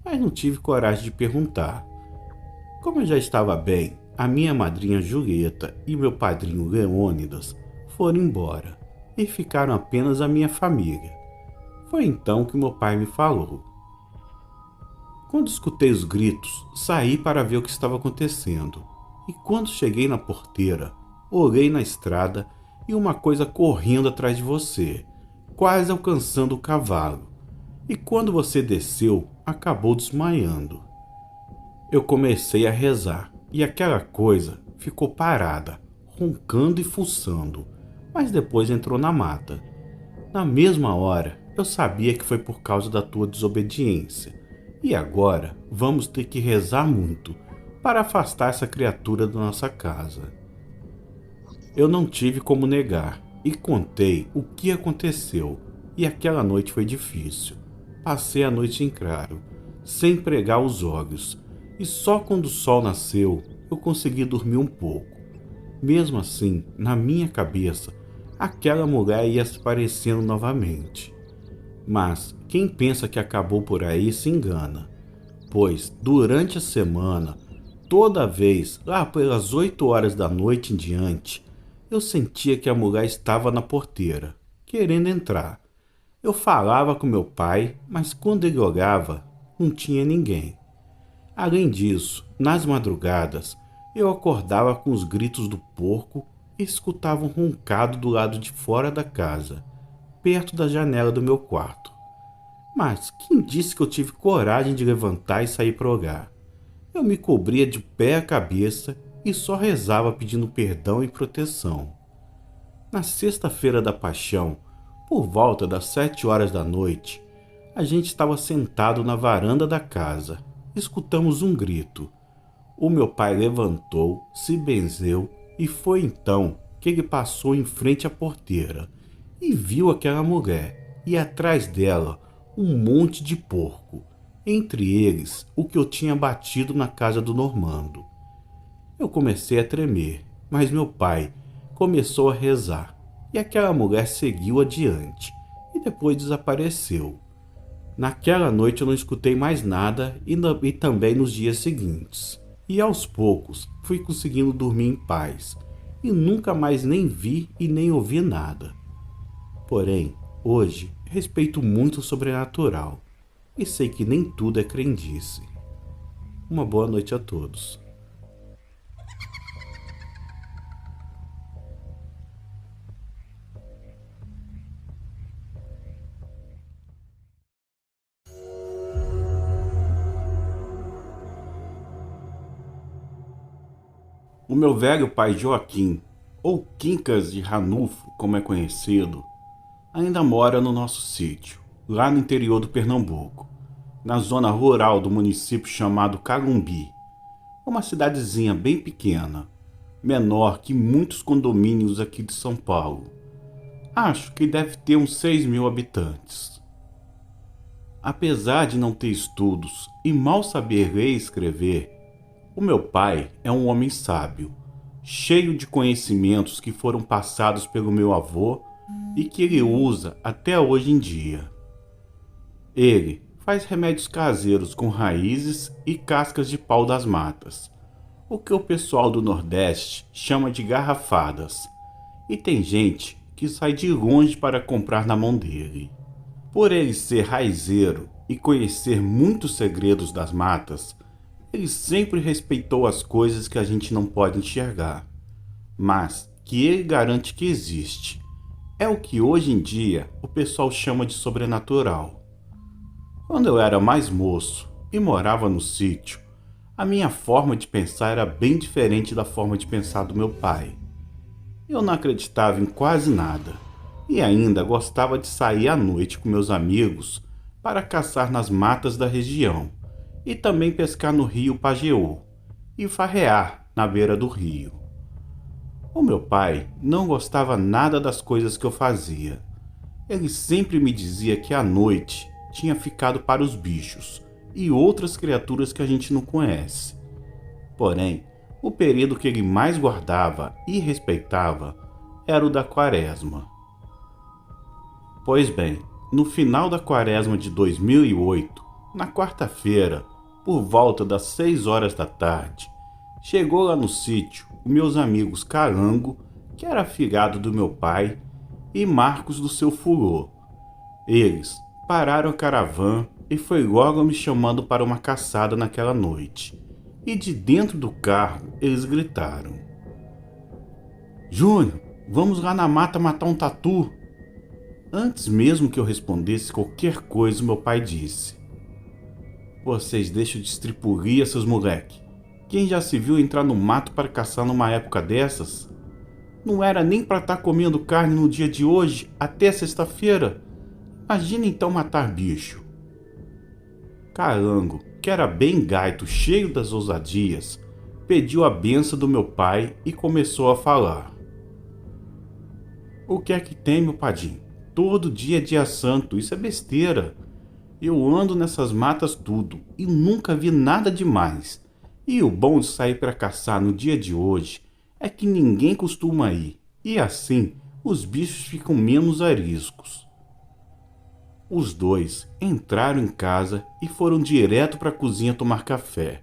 mas não tive coragem de perguntar. Como eu já estava bem, a minha madrinha Julieta e meu padrinho Leônidas foram embora e ficaram apenas a minha família. Foi então que meu pai me falou. Quando escutei os gritos, saí para ver o que estava acontecendo. E quando cheguei na porteira, olhei na estrada e uma coisa correndo atrás de você, quase alcançando o cavalo. E quando você desceu, acabou desmaiando. Eu comecei a rezar e aquela coisa ficou parada, roncando e fuçando, mas depois entrou na mata. Na mesma hora, eu sabia que foi por causa da tua desobediência. E agora vamos ter que rezar muito para afastar essa criatura da nossa casa. Eu não tive como negar e contei o que aconteceu e aquela noite foi difícil. Passei a noite em claro, sem pregar os olhos e só quando o sol nasceu eu consegui dormir um pouco. Mesmo assim, na minha cabeça, aquela mulher ia se parecendo novamente. Mas quem pensa que acabou por aí se engana, pois durante a semana, toda vez, lá pelas 8 horas da noite em diante, eu sentia que a mulher estava na porteira, querendo entrar. Eu falava com meu pai, mas quando ele olhava, não tinha ninguém. Além disso, nas madrugadas, eu acordava com os gritos do porco e escutava um roncado do lado de fora da casa, perto da janela do meu quarto. Mas quem disse que eu tive coragem de levantar e sair para olhar? Eu me cobria de pé a cabeça e só rezava pedindo perdão e proteção. Na sexta-feira da Paixão, por volta das 7 horas da noite, a gente estava sentado na varanda da casa. Escutamos um grito. O meu pai levantou, se benzeu e foi então que ele passou em frente à porteira e viu aquela mulher e atrás dela um monte de porco, entre eles o que eu tinha batido na casa do Normando. Eu comecei a tremer, mas meu pai começou a rezar e aquela mulher seguiu adiante e depois desapareceu. Naquela noite eu não escutei mais nada e também nos dias seguintes. E aos poucos fui conseguindo dormir em paz e nunca mais nem vi e nem ouvi nada. Porém, hoje respeito muito o sobrenatural e sei que nem tudo é crendice. Uma boa noite a todos. O meu velho pai Joaquim, ou Quincas de Ranulfo, como é conhecido, ainda mora no nosso sítio, lá no interior do Pernambuco, na zona rural do município chamado Calumbi, uma cidadezinha bem pequena, menor que muitos condomínios aqui de São Paulo. Acho que deve ter uns 6.000 habitantes. Apesar de não ter estudos e mal saber ler e escrever, o meu pai é um homem sábio, cheio de conhecimentos que foram passados pelo meu avô e que ele usa até hoje em dia. Ele faz remédios caseiros com raízes e cascas de pau das matas, o que o pessoal do Nordeste chama de garrafadas, e tem gente que sai de longe para comprar na mão dele. Por ele ser raizeiro e conhecer muitos segredos das matas, ele sempre respeitou as coisas que a gente não pode enxergar, mas que ele garante que existe. É o que hoje em dia o pessoal chama de sobrenatural. Quando eu era mais moço e morava no sítio, a minha forma de pensar era bem diferente da forma de pensar do meu pai. Eu não acreditava em quase nada e ainda gostava de sair à noite com meus amigos para caçar nas matas da região e também pescar no rio Pajeú e farrear na beira do rio. O meu pai não gostava nada das coisas que eu fazia. Ele sempre me dizia que a noite tinha ficado para os bichos e outras criaturas que a gente não conhece. Porém, o período que ele mais guardava e respeitava era o da quaresma. Pois bem, no final da quaresma de 2008, na quarta-feira, por volta das 6 horas da tarde, chegou lá no sítio meus amigos Calango, que era afilhado do meu pai, e Marcos do seu furor. Eles pararam a caravana e foi logo me chamando para uma caçada naquela noite. E de dentro do carro eles gritaram: "Júnior, vamos lá na mata matar um tatu." Antes mesmo que eu respondesse qualquer coisa, meu pai disse: "Vocês deixam de estripulia, seus moleque. Quem já se viu entrar no mato para caçar numa época dessas? Não era nem para estar comendo carne no dia de hoje, até sexta-feira. Imagina então matar bicho." Calango, que era bem gaito, cheio das ousadias, pediu a benção do meu pai e começou a falar: "O que é que tem, meu padim? Todo dia é dia santo, isso é besteira. Eu ando nessas matas tudo e nunca vi nada demais. E o bom de sair para caçar no dia de hoje é que ninguém costuma ir, e assim os bichos ficam menos ariscos." Os dois entraram em casa e foram direto para a cozinha tomar café.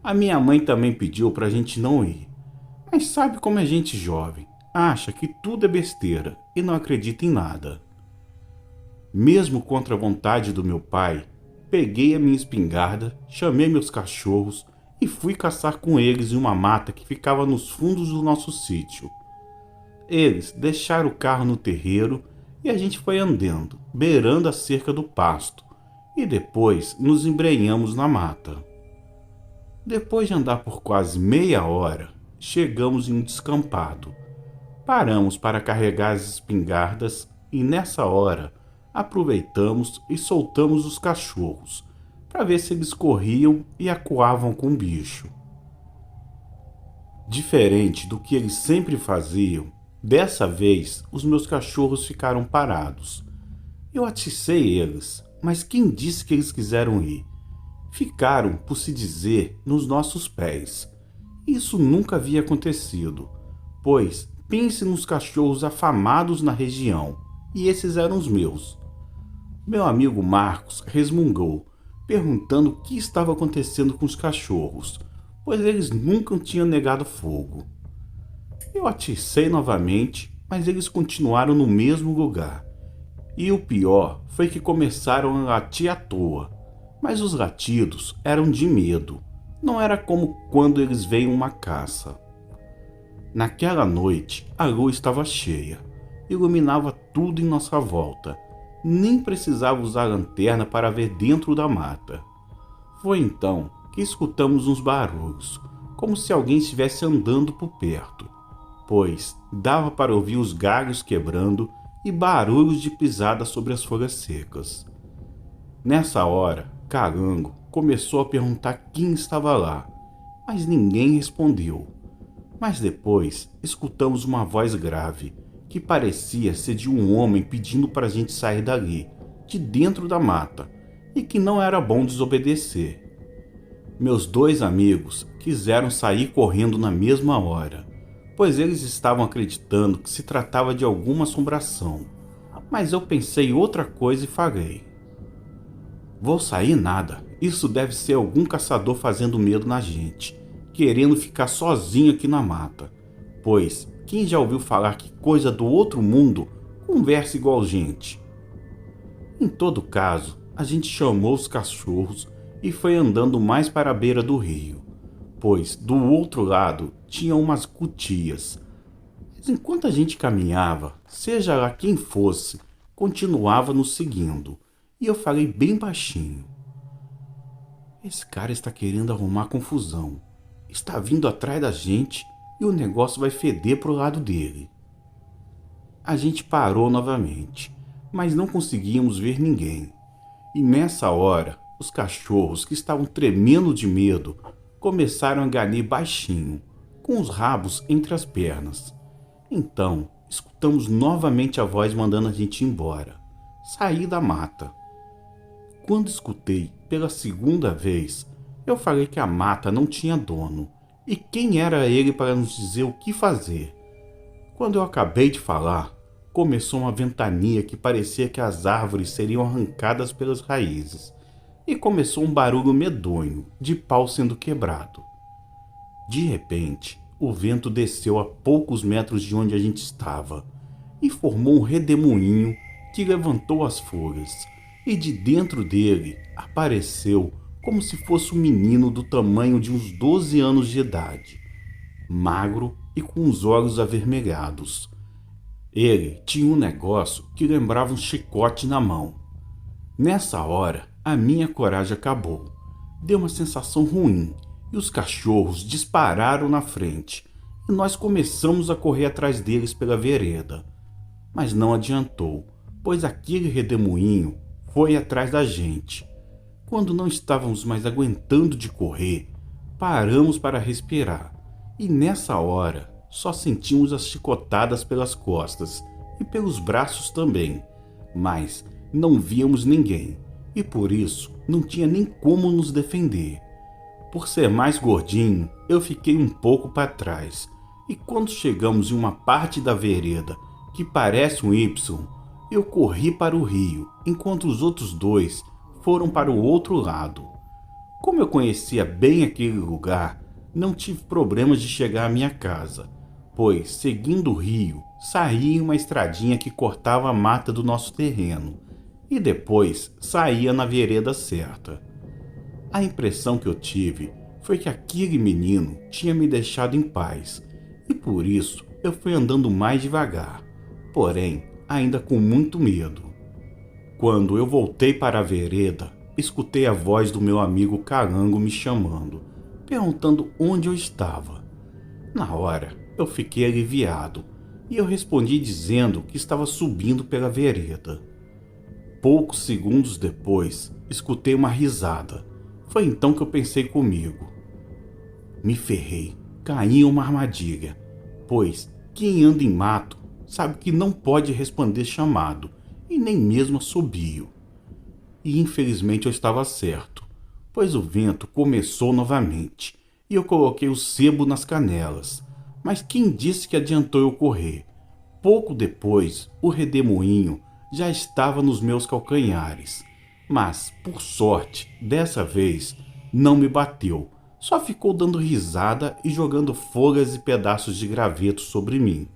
A minha mãe também pediu para a gente não ir, mas sabe como é gente jovem, acha que tudo é besteira e não acredita em nada. Mesmo contra a vontade do meu pai, peguei a minha espingarda, chamei meus cachorros e fui caçar com eles em uma mata que ficava nos fundos do nosso sítio. Eles deixaram o carro no terreiro e a gente foi andando, beirando a cerca do pasto, e depois nos embrenhamos na mata. Depois de andar por quase meia hora, chegamos em um descampado. Paramos para carregar as espingardas e nessa hora aproveitamos e soltamos os cachorros para ver se eles corriam e acuavam com o bicho. Diferente do que eles sempre faziam, dessa vez os meus cachorros ficaram parados. Eu aticei eles, mas quem disse que eles quiseram ir? Ficaram, por se dizer, nos nossos pés. Isso nunca havia acontecido, pois pense nos cachorros afamados na região, e esses eram os meus. Meu amigo Marcos resmungou, perguntando o que estava acontecendo com os cachorros, pois eles nunca tinham negado fogo. Eu atiçei novamente, mas eles continuaram no mesmo lugar. E o pior foi que começaram a latir à toa, mas os latidos eram de medo. Não era como quando eles veem uma caça. Naquela noite, a lua estava cheia, iluminava tudo em nossa volta. Nem precisava usar lanterna para ver dentro da mata. Foi então que escutamos uns barulhos, como se alguém estivesse andando por perto, pois dava para ouvir os galhos quebrando e barulhos de pisada sobre as folhas secas. Nessa hora, Calango começou a perguntar quem estava lá, mas ninguém respondeu. Mas depois escutamos uma voz grave, que parecia ser de um homem pedindo para a gente sair dali, de dentro da mata, e que não era bom desobedecer. Meus dois amigos quiseram sair correndo na mesma hora, pois eles estavam acreditando que se tratava de alguma assombração, mas eu pensei outra coisa e falei: vou sair nada, isso deve ser algum caçador fazendo medo na gente, querendo ficar sozinho aqui na mata, pois quem já ouviu falar que coisa do outro mundo conversa igual gente? Em todo caso, a gente chamou os cachorros e foi andando mais para a beira do rio, pois do outro lado tinha umas cutias. Mas enquanto a gente caminhava, seja lá quem fosse, continuava nos seguindo, e eu falei bem baixinho: esse cara está querendo arrumar confusão, está vindo atrás da gente e o negócio vai feder pro lado dele. A gente parou novamente, mas não conseguíamos ver ninguém. E nessa hora, os cachorros, que estavam tremendo de medo, começaram a ganir baixinho, com os rabos entre as pernas. Então, escutamos novamente a voz mandando a gente ir embora, sair da mata. Quando escutei pela segunda vez, eu falei que a mata não tinha dono, e quem era ele para nos dizer o que fazer? Quando eu acabei de falar, começou uma ventania que parecia que as árvores seriam arrancadas pelas raízes, e começou um barulho medonho de pau sendo quebrado. De repente, o vento desceu a poucos metros de onde a gente estava e formou um redemoinho que levantou as folhas, e de dentro dele apareceu como se fosse um menino do tamanho de uns 12 anos de idade, magro e com os olhos avermelhados. Ele tinha um negócio que lembrava um chicote na mão. Nessa hora, a minha coragem acabou. Deu uma sensação ruim e os cachorros dispararam na frente e nós começamos a correr atrás deles pela vereda. Mas não adiantou, pois aquele redemoinho foi atrás da gente. Quando não estávamos mais aguentando de correr, paramos para respirar e nessa hora só sentimos as chicotadas pelas costas e pelos braços também, mas não víamos ninguém e por isso não tinha nem como nos defender. Por ser mais gordinho, eu fiquei um pouco para trás e quando chegamos em uma parte da vereda que parece um Y, eu corri para o rio, enquanto os outros dois foram para o outro lado. Como eu conhecia bem aquele lugar, não tive problemas de chegar à minha casa, pois, seguindo o rio, saía uma estradinha que cortava a mata do nosso terreno e depois saía na vereda certa. A impressão que eu tive foi que aquele menino tinha me deixado em paz e por isso eu fui andando mais devagar, porém ainda com muito medo. Quando eu voltei para a vereda, escutei a voz do meu amigo Calango me chamando, perguntando onde eu estava. Na hora, eu fiquei aliviado e eu respondi dizendo que estava subindo pela vereda. Poucos segundos depois, escutei uma risada. Foi então que eu pensei comigo: me ferrei, caí em uma armadilha, pois quem anda em mato sabe que não pode responder chamado e nem mesmo assobio. E infelizmente eu estava certo, pois o vento começou novamente e eu coloquei o sebo nas canelas. Mas quem disse que adiantou eu correr? Pouco depois, o redemoinho já estava nos meus calcanhares. Mas, por sorte, dessa vez, não me bateu. Só ficou dando risada e jogando folhas e pedaços de graveto sobre mim.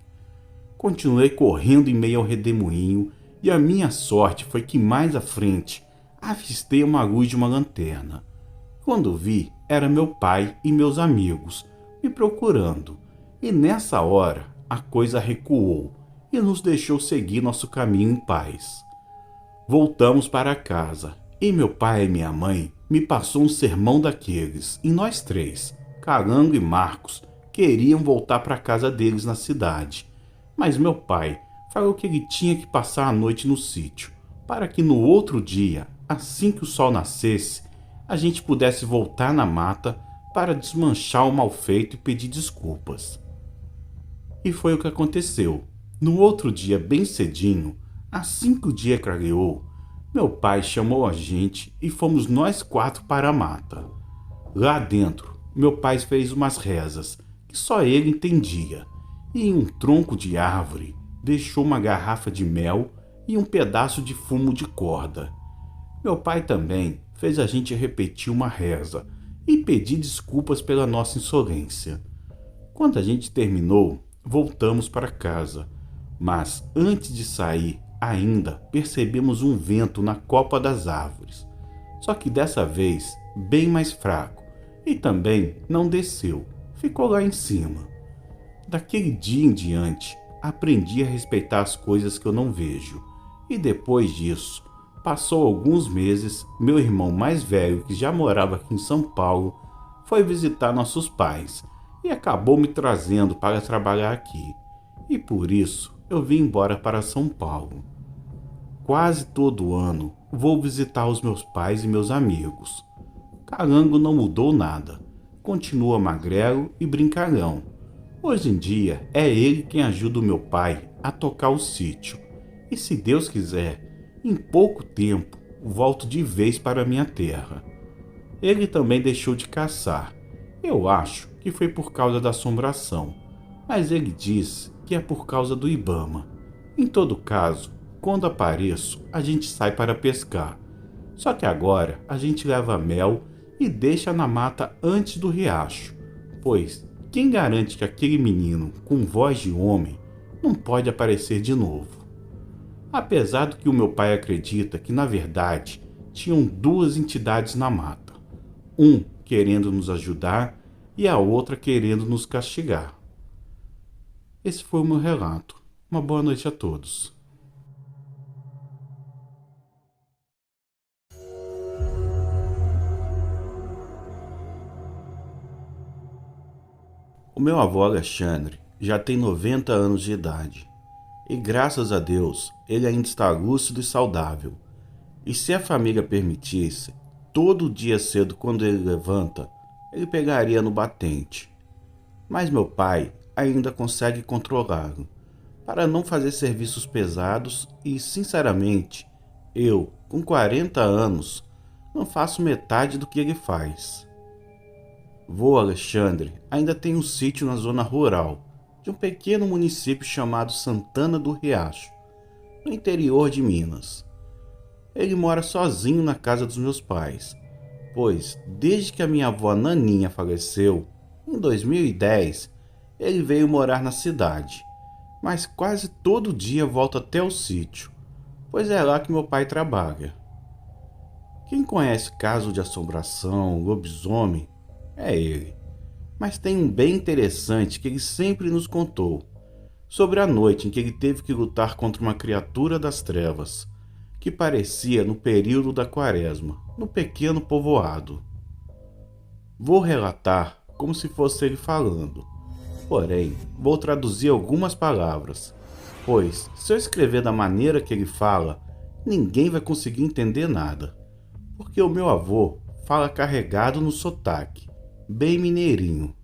Continuei correndo em meio ao redemoinho e a minha sorte foi que mais à frente avistei uma luz de uma lanterna. Quando vi, era meu pai e meus amigos me procurando. E nessa hora, a coisa recuou e nos deixou seguir nosso caminho em paz. Voltamos para casa e meu pai e minha mãe me passou um sermão daqueles e nós três, Calango e Marcos, queriam voltar para a casa deles na cidade. Mas meu pai falou que ele tinha que passar a noite no sítio, para que no outro dia, assim que o sol nascesse, a gente pudesse voltar na mata para desmanchar o mal feito e pedir desculpas. E foi o que aconteceu. No outro dia, bem cedinho, assim que o dia clareou, meu pai chamou a gente e fomos nós quatro para a mata. Lá dentro, meu pai fez umas rezas que só ele entendia, e em um tronco de árvore deixou uma garrafa de mel e um pedaço de fumo de corda. Meu pai também fez a gente repetir uma reza e pedir desculpas pela nossa insolência. Quando a gente terminou, voltamos para casa, mas antes de sair, ainda percebemos um vento na copa das árvores. Só que dessa vez, bem mais fraco, e também não desceu, ficou lá em cima. Daquele dia em diante, aprendi a respeitar as coisas que eu não vejo. E depois disso, passou alguns meses, meu irmão mais velho, que já morava aqui em São Paulo, foi visitar nossos pais e acabou me trazendo para trabalhar aqui. E por isso, eu vim embora para São Paulo. Quase todo ano, vou visitar os meus pais e meus amigos. Calango não mudou nada, continua magrelo e brincalhão. Hoje em dia, é ele quem ajuda o meu pai a tocar o sítio. E se Deus quiser, em pouco tempo, volto de vez para minha terra. Ele também deixou de caçar. Eu acho que foi por causa da assombração, mas ele diz que é por causa do Ibama. Em todo caso, quando apareço, a gente sai para pescar. Só que agora a gente leva mel e deixa na mata antes do riacho, pois quem garante que aquele menino com voz de homem não pode aparecer de novo? Apesar do que o meu pai acredita que na verdade tinham duas entidades na mata, um querendo nos ajudar e a outra querendo nos castigar. Esse foi o meu relato. Uma boa noite a todos. O meu avô Alexandre já tem 90 anos de idade. E graças a Deus, ele ainda está lúcido e saudável. E se a família permitisse, todo dia cedo quando ele levanta, ele pegaria no batente. Mas meu pai ainda consegue controlá-lo, para não fazer serviços pesados e, sinceramente, eu, com 40 anos, não faço metade do que ele faz. Vô Alexandre ainda tem um sítio na zona rural de um pequeno município chamado Santana do Riacho, no interior de Minas. Ele mora sozinho na casa dos meus pais, pois desde que a minha avó Naninha faleceu, em 2010, ele veio morar na cidade, mas quase todo dia volta até o sítio, pois é lá que meu pai trabalha. Quem conhece caso de assombração, lobisomem, é ele. Mas tem um bem interessante que ele sempre nos contou, sobre a noite em que ele teve que lutar contra uma criatura das trevas, que parecia no período da quaresma, no pequeno povoado. Vou relatar como se fosse ele falando, porém vou traduzir algumas palavras, pois se eu escrever da maneira que ele fala, ninguém vai conseguir entender nada, porque o meu avô fala carregado no sotaque, bem mineirinho.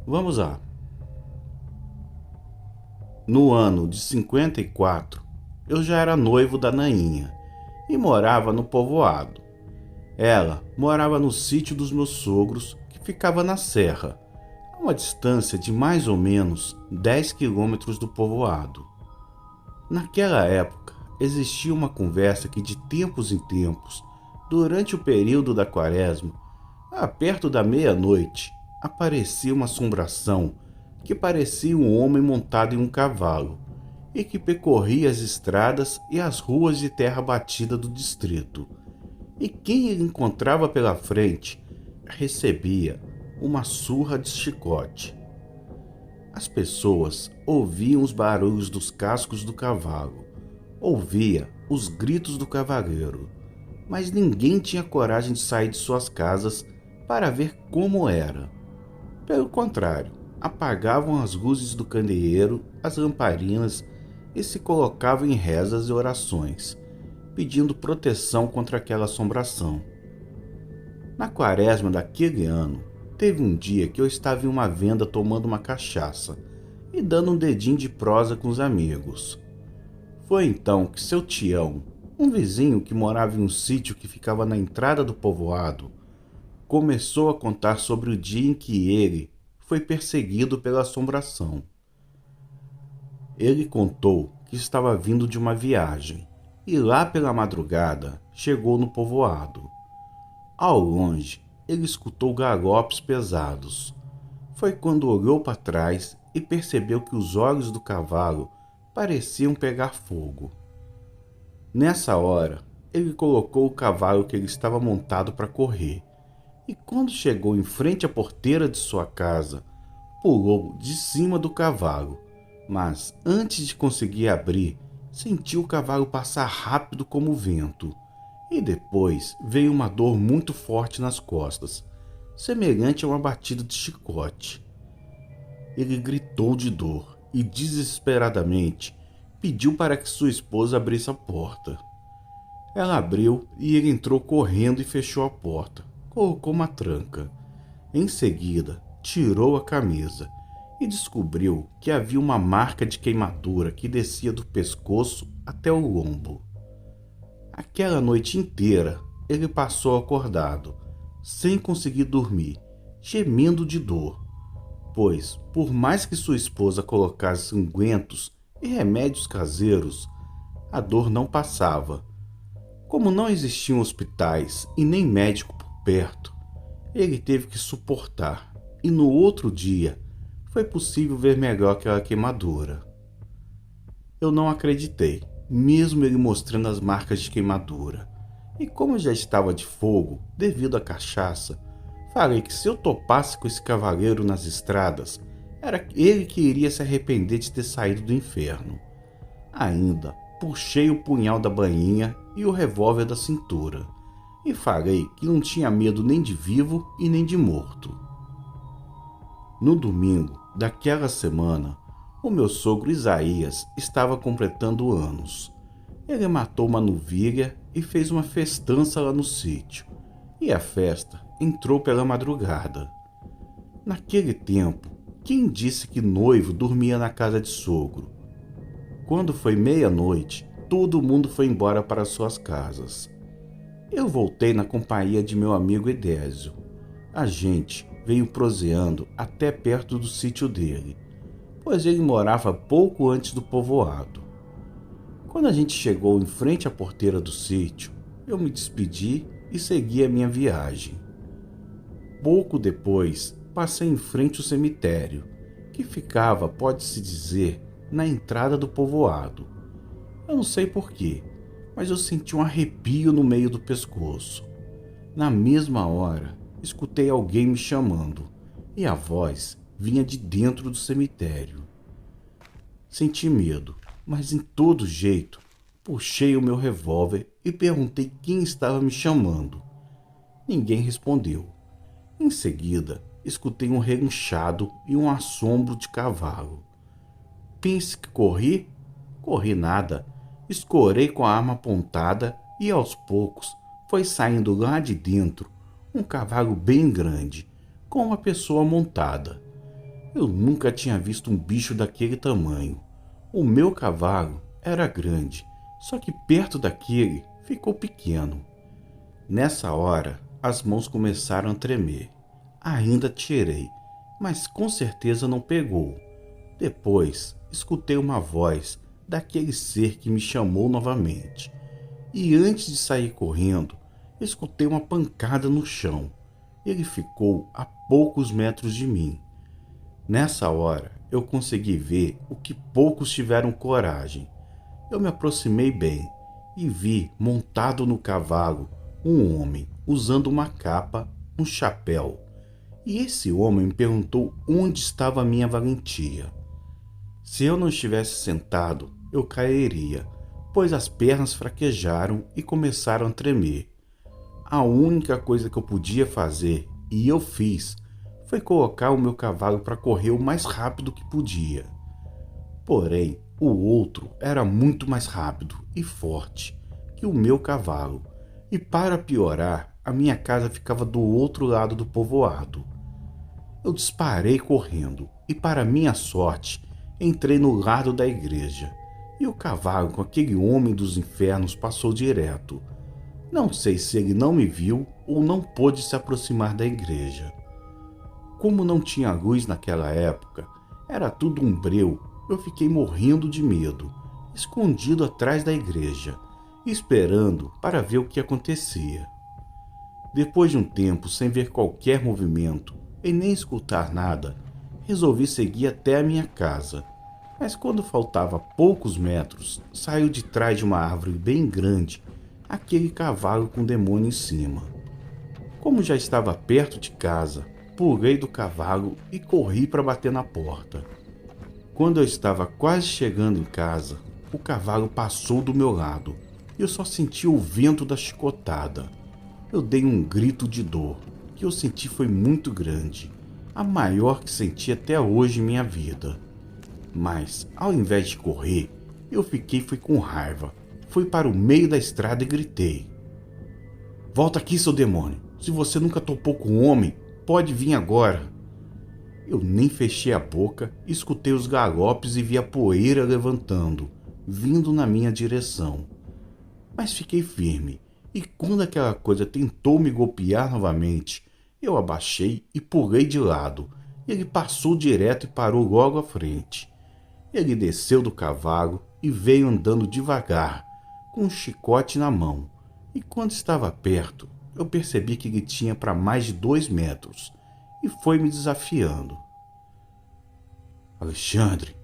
Vamos lá. No ano de 54, eu já era noivo da Nainha e morava no povoado. Ela morava no sítio dos meus sogros, que que ficava na serra, a uma distância de mais ou menos 10 quilômetros do povoado. Naquela época, existia uma conversa que de tempos em tempos, durante o período da quaresma, perto da meia-noite, aparecia uma assombração que parecia um homem montado em um cavalo e que percorria as estradas e as ruas de terra batida do distrito. E quem ele encontrava pela frente recebia uma surra de chicote. As pessoas ouviam os barulhos dos cascos do cavalo, ouvia os gritos do cavaleiro, mas ninguém tinha coragem de sair de suas casas para ver como era. Pelo contrário, apagavam as luzes do candeeiro, as lamparinas e se colocavam em rezas e orações, pedindo proteção contra aquela assombração. Na quaresma daquele ano, teve um dia que eu estava em uma venda tomando uma cachaça e dando um dedinho de prosa com os amigos. Foi então que seu Tião, um vizinho que morava em um sítio que ficava na entrada do povoado, começou a contar sobre o dia em que ele foi perseguido pela assombração. Ele contou que estava vindo de uma viagem e lá pela madrugada chegou no povoado. Ao longe, ele escutou galopes pesados. Foi quando olhou para trás e percebeu que os olhos do cavalo pareciam pegar fogo. Nessa hora, ele colocou o cavalo que ele estava montado para correr e quando chegou em frente à porteira de sua casa, pulou de cima do cavalo, mas antes de conseguir abrir, sentiu o cavalo passar rápido como o vento. E depois veio uma dor muito forte nas costas, semelhante a uma batida de chicote. Ele gritou de dor e desesperadamente pediu para que sua esposa abrisse a porta. Ela abriu e ele entrou correndo e fechou a porta, colocou uma tranca. Em seguida, tirou a camisa e descobriu que havia uma marca de queimadura que descia do pescoço até o lombo. Aquela noite inteira, ele passou acordado, sem conseguir dormir, gemendo de dor, pois, por mais que sua esposa colocasse ungüentos e remédios caseiros, a dor não passava. Como não existiam hospitais e nem médico por perto, ele teve que suportar, e no outro dia foi possível ver melhor aquela queimadura. Eu não acreditei, mesmo ele mostrando as marcas de queimadura. E como já estava de fogo, devido à cachaça, falei que se eu topasse com esse cavaleiro nas estradas, era ele que iria se arrepender de ter saído do inferno. Ainda puxei o punhal da bainha e o revólver da cintura, e falei que não tinha medo nem de vivo e nem de morto. No domingo daquela semana, o meu sogro Isaías estava completando anos. Ele matou uma novilha e fez uma festança lá no sítio, e a festa entrou pela madrugada. Naquele tempo, quem disse que noivo dormia na casa de sogro? Quando foi meia-noite, todo mundo foi embora para suas casas. Eu voltei na companhia de meu amigo Edésio. A gente veio proseando até perto do sítio dele, pois ele morava pouco antes do povoado. Quando a gente chegou em frente à porteira do sítio, eu me despedi e segui a minha viagem. Pouco depois, passei em frente ao cemitério, que ficava, pode-se dizer, na entrada do povoado. Eu não sei porquê, mas eu senti um arrepio no meio do pescoço. Na mesma hora, escutei alguém me chamando, e a voz vinha de dentro do cemitério. Senti medo, mas de todo jeito, puxei o meu revólver e perguntei quem estava me chamando. Ninguém respondeu. Em seguida, escutei um relinchado e um assombro de cavalo. Pense que corri? Corri nada. Escorei com a arma apontada e aos poucos foi saindo lá de dentro um cavalo bem grande, com uma pessoa montada. Eu nunca tinha visto um bicho daquele tamanho. O meu cavalo era grande, só que perto daquele ficou pequeno. Nessa hora, as mãos começaram a tremer. Ainda tirei, mas com certeza não pegou. Depois, escutei uma voz daquele ser que me chamou novamente. E antes de sair correndo, escutei uma pancada no chão. Ele ficou a poucos metros de mim. Nessa hora, eu consegui ver o que poucos tiveram coragem. Eu me aproximei bem e vi, montado no cavalo, um homem usando uma capa, um chapéu. E esse homem me perguntou onde estava a minha valentia. Se eu não estivesse sentado, eu cairia, pois as pernas fraquejaram e começaram a tremer. A única coisa que eu podia fazer, e eu fiz, foi colocar o meu cavalo para correr o mais rápido que podia. Porém, o outro era muito mais rápido e forte que o meu cavalo, e para piorar, a minha casa ficava do outro lado do povoado. Eu disparei correndo e, para minha sorte, entrei no lado da igreja, e o cavalo com aquele homem dos infernos passou direto. Não sei se ele não me viu ou não pôde se aproximar da igreja. Como não tinha luz naquela época, era tudo um breu, eu fiquei morrendo de medo, escondido atrás da igreja, esperando para ver o que acontecia. Depois de um tempo sem ver qualquer movimento e nem escutar nada, resolvi seguir até a minha casa. Mas quando faltava poucos metros, saiu de trás de uma árvore bem grande aquele cavalo com o demônio em cima. Como já estava perto de casa, pulei do cavalo e corri para bater na porta. Quando eu estava quase chegando em casa, o cavalo passou do meu lado e eu só senti o vento da chicotada. Eu dei um grito de dor, que eu senti foi muito grande, a maior que senti até hoje em minha vida. Mas, ao invés de correr, eu foi com raiva. Fui para o meio da estrada e gritei: "Volta aqui, seu demônio! Se você nunca topou com um homem, pode vir agora!" Eu nem fechei a boca, escutei os galopes e vi a poeira levantando, vindo na minha direção. Mas fiquei firme, e quando aquela coisa tentou me golpear novamente, eu abaixei e pulei de lado. Ele passou direto e parou logo à frente. Ele desceu do cavalo e veio andando devagar, com um chicote na mão. E quando estava perto, eu percebi que ele tinha para mais de 2 metros e foi me desafiando. "Alexandre,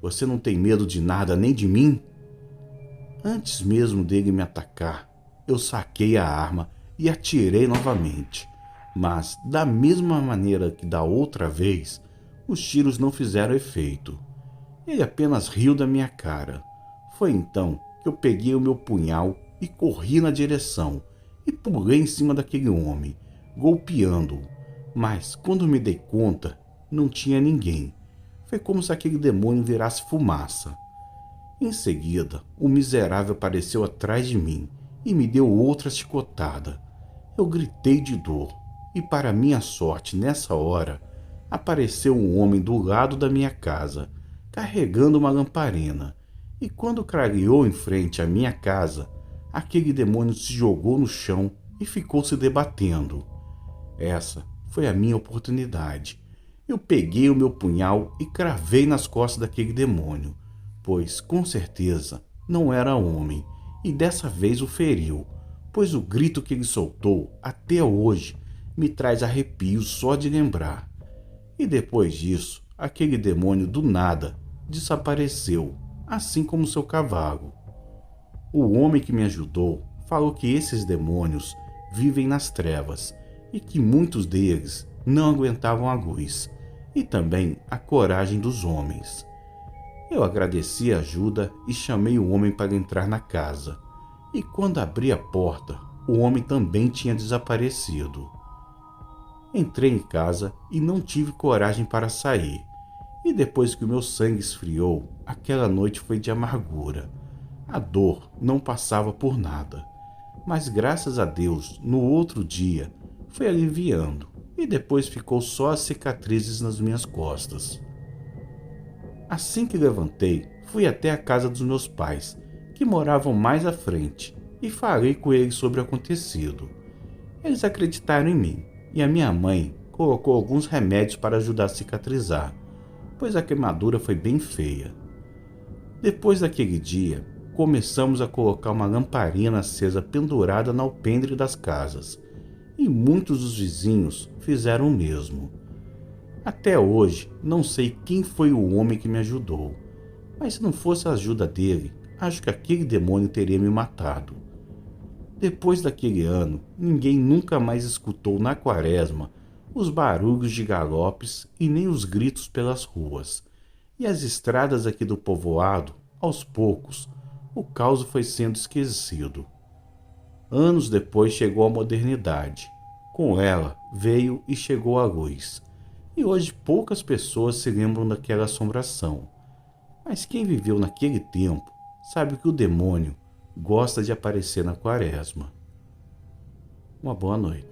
você não tem medo de nada nem de mim?" Antes mesmo dele me atacar, eu saquei a arma e atirei novamente. Mas, da mesma maneira que da outra vez, os tiros não fizeram efeito. Ele apenas riu da minha cara. Foi então que eu peguei o meu punhal e corri na direção e pulei em cima daquele homem, golpeando-o. Mas, quando me dei conta, não tinha ninguém. Foi como se aquele demônio virasse fumaça. Em seguida, o miserável apareceu atrás de mim e me deu outra chicotada. Eu gritei de dor e, para minha sorte, nessa hora, apareceu um homem do lado da minha casa, carregando uma lamparina, e quando clareou em frente à minha casa, aquele demônio se jogou no chão e ficou se debatendo. Essa foi a minha oportunidade. Eu peguei o meu punhal e cravei nas costas daquele demônio, pois, com certeza, não era homem, e dessa vez o feriu, pois o grito que ele soltou, até hoje, me traz arrepios só de lembrar. E depois disso, aquele demônio do nada desapareceu, assim como seu cavalo. O homem que me ajudou falou que esses demônios vivem nas trevas e que muitos deles não aguentavam a luz e também a coragem dos homens. Eu agradeci a ajuda e chamei o homem para entrar na casa. E quando abri a porta, o homem também tinha desaparecido. Entrei em casa e não tive coragem para sair. E depois que o meu sangue esfriou, aquela noite foi de amargura. A dor não passava por nada. Mas graças a Deus, no outro dia, foi aliviando. E depois ficou só as cicatrizes nas minhas costas. Assim que levantei, fui até a casa dos meus pais, que moravam mais à frente, e falei com eles sobre o acontecido. Eles acreditaram em mim, e a minha mãe colocou alguns remédios para ajudar a cicatrizar, pois a queimadura foi bem feia. Depois daquele dia, começamos a colocar uma lamparina acesa pendurada no alpendre das casas, e muitos dos vizinhos fizeram o mesmo. Até hoje, não sei quem foi o homem que me ajudou, mas se não fosse a ajuda dele, acho que aquele demônio teria me matado. Depois daquele ano, ninguém nunca mais escutou na quaresma os barulhos de galopes e nem os gritos pelas ruas. E as estradas aqui do povoado, aos poucos, o caos foi sendo esquecido. Anos depois chegou a modernidade. Com ela veio e chegou a luz. E hoje poucas pessoas se lembram daquela assombração. Mas quem viveu naquele tempo sabe que o demônio gosta de aparecer na quaresma. Uma boa noite.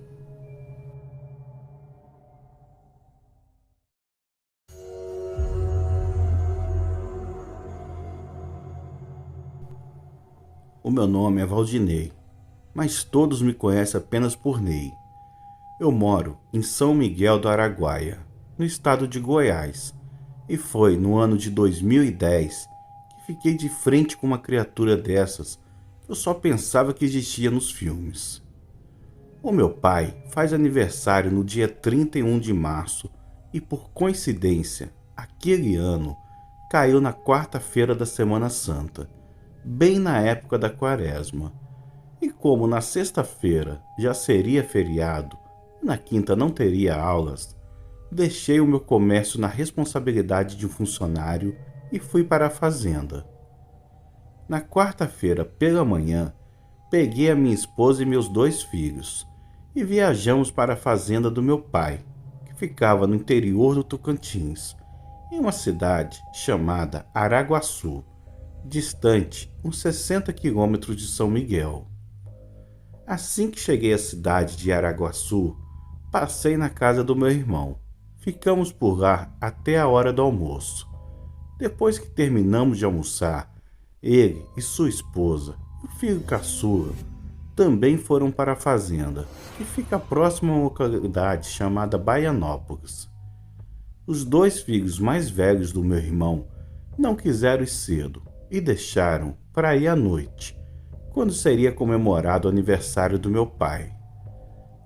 O meu nome é Valdinei, mas todos me conhecem apenas por Ney. Eu moro em São Miguel do Araguaia, no estado de Goiás, e foi no ano de 2010 que fiquei de frente com uma criatura dessas que eu só pensava que existia nos filmes. O meu pai faz aniversário no dia 31 de março e, por coincidência, aquele ano caiu na quarta-feira da Semana Santa, bem na época da quaresma. E como na sexta-feira já seria feriado e na quinta não teria aulas, deixei o meu comércio na responsabilidade de um funcionário e fui para a fazenda. Na quarta-feira pela manhã, peguei a minha esposa e meus 2 filhos e viajamos para a fazenda do meu pai, que ficava no interior do Tocantins, em uma cidade chamada Araguaçu, distante uns 60 quilômetros de São Miguel. Assim que cheguei à cidade de Araguaçu, passei na casa do meu irmão. Ficamos por lá até a hora do almoço. Depois que terminamos de almoçar, ele e sua esposa e o filho caçula também foram para a fazenda, que fica próxima a uma localidade chamada Baianópolis. Os 2 filhos mais velhos do meu irmão não quiseram ir cedo e deixaram para ir à noite, quando seria comemorado o aniversário do meu pai.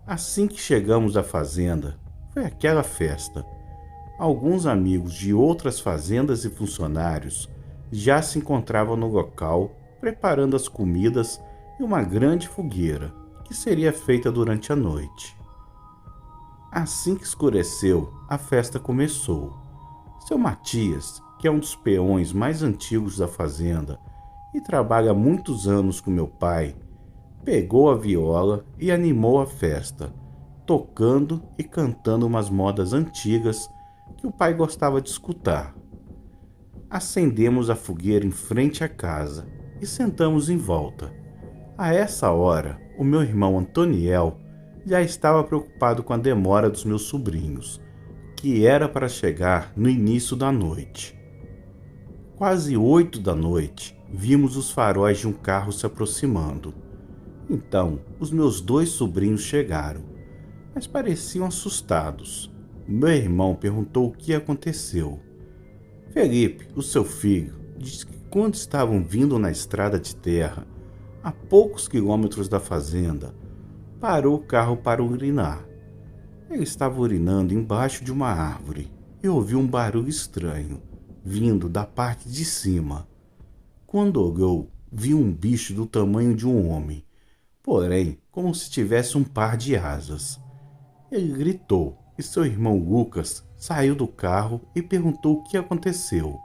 Assim que chegamos à fazenda, foi aquela festa. Alguns amigos de outras fazendas e funcionários já se encontravam no local, preparando as comidas e uma grande fogueira, que seria feita durante a noite. Assim que escureceu, a festa começou. Seu Matias, que é um dos peões mais antigos da fazenda e trabalha há muitos anos com meu pai, pegou a viola e animou a festa, tocando e cantando umas modas antigas que o pai gostava de escutar. Acendemos a fogueira em frente à casa e sentamos em volta. A essa hora, o meu irmão Antoniel já estava preocupado com a demora dos meus sobrinhos, que era para chegar no início da noite. Quase 8 da noite, vimos os faróis de um carro se aproximando. Então, os meus 2 sobrinhos chegaram, mas pareciam assustados. Meu irmão perguntou o que aconteceu. Felipe, o seu filho, disse que quando estavam vindo na estrada de terra, a poucos quilômetros da fazenda, parou o carro para urinar. Ele estava urinando embaixo de uma árvore e ouviu um barulho estranho, vindo da parte de cima. Quando olhou, viu um bicho do tamanho de um homem, porém como se tivesse um par de asas. Ele gritou e seu irmão Lucas saiu do carro e perguntou o que aconteceu.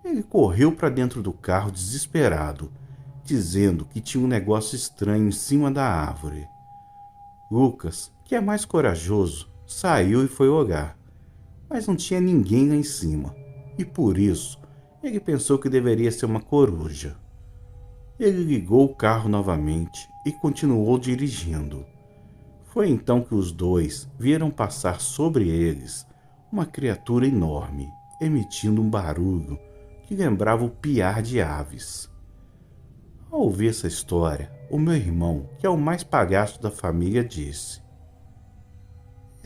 Ele correu para dentro do carro desesperado, dizendo que tinha um negócio estranho em cima da árvore. Lucas, que é mais corajoso, saiu e foi olhar, mas não tinha ninguém lá em cima, e por isso ele pensou que deveria ser uma coruja. Ele ligou o carro novamente e continuou dirigindo. Foi então que os 2 viram passar sobre eles uma criatura enorme, emitindo um barulho que lembrava o piar de aves. Ao ouvir essa história, o meu irmão, que é o mais palhaço da família, disse: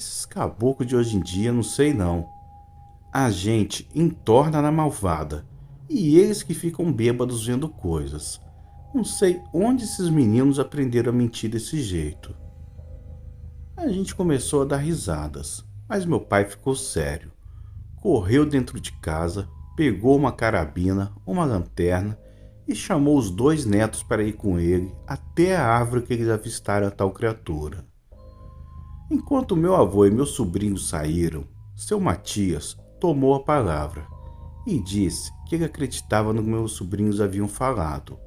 Esses caboclos de hoje em dia, não sei não. A gente entorna na malvada e eles que ficam bêbados vendo coisas. Não sei onde esses meninos aprenderam a mentir desse jeito. A gente começou a dar risadas, mas meu pai ficou sério. Correu dentro de casa, pegou uma carabina, uma lanterna e chamou os 2 netos para ir com ele até a árvore que eles avistaram a tal criatura. Enquanto meu avô e meu sobrinho saíram, seu Matias tomou a palavra e disse que ele acreditava no que meus sobrinhos haviam falado.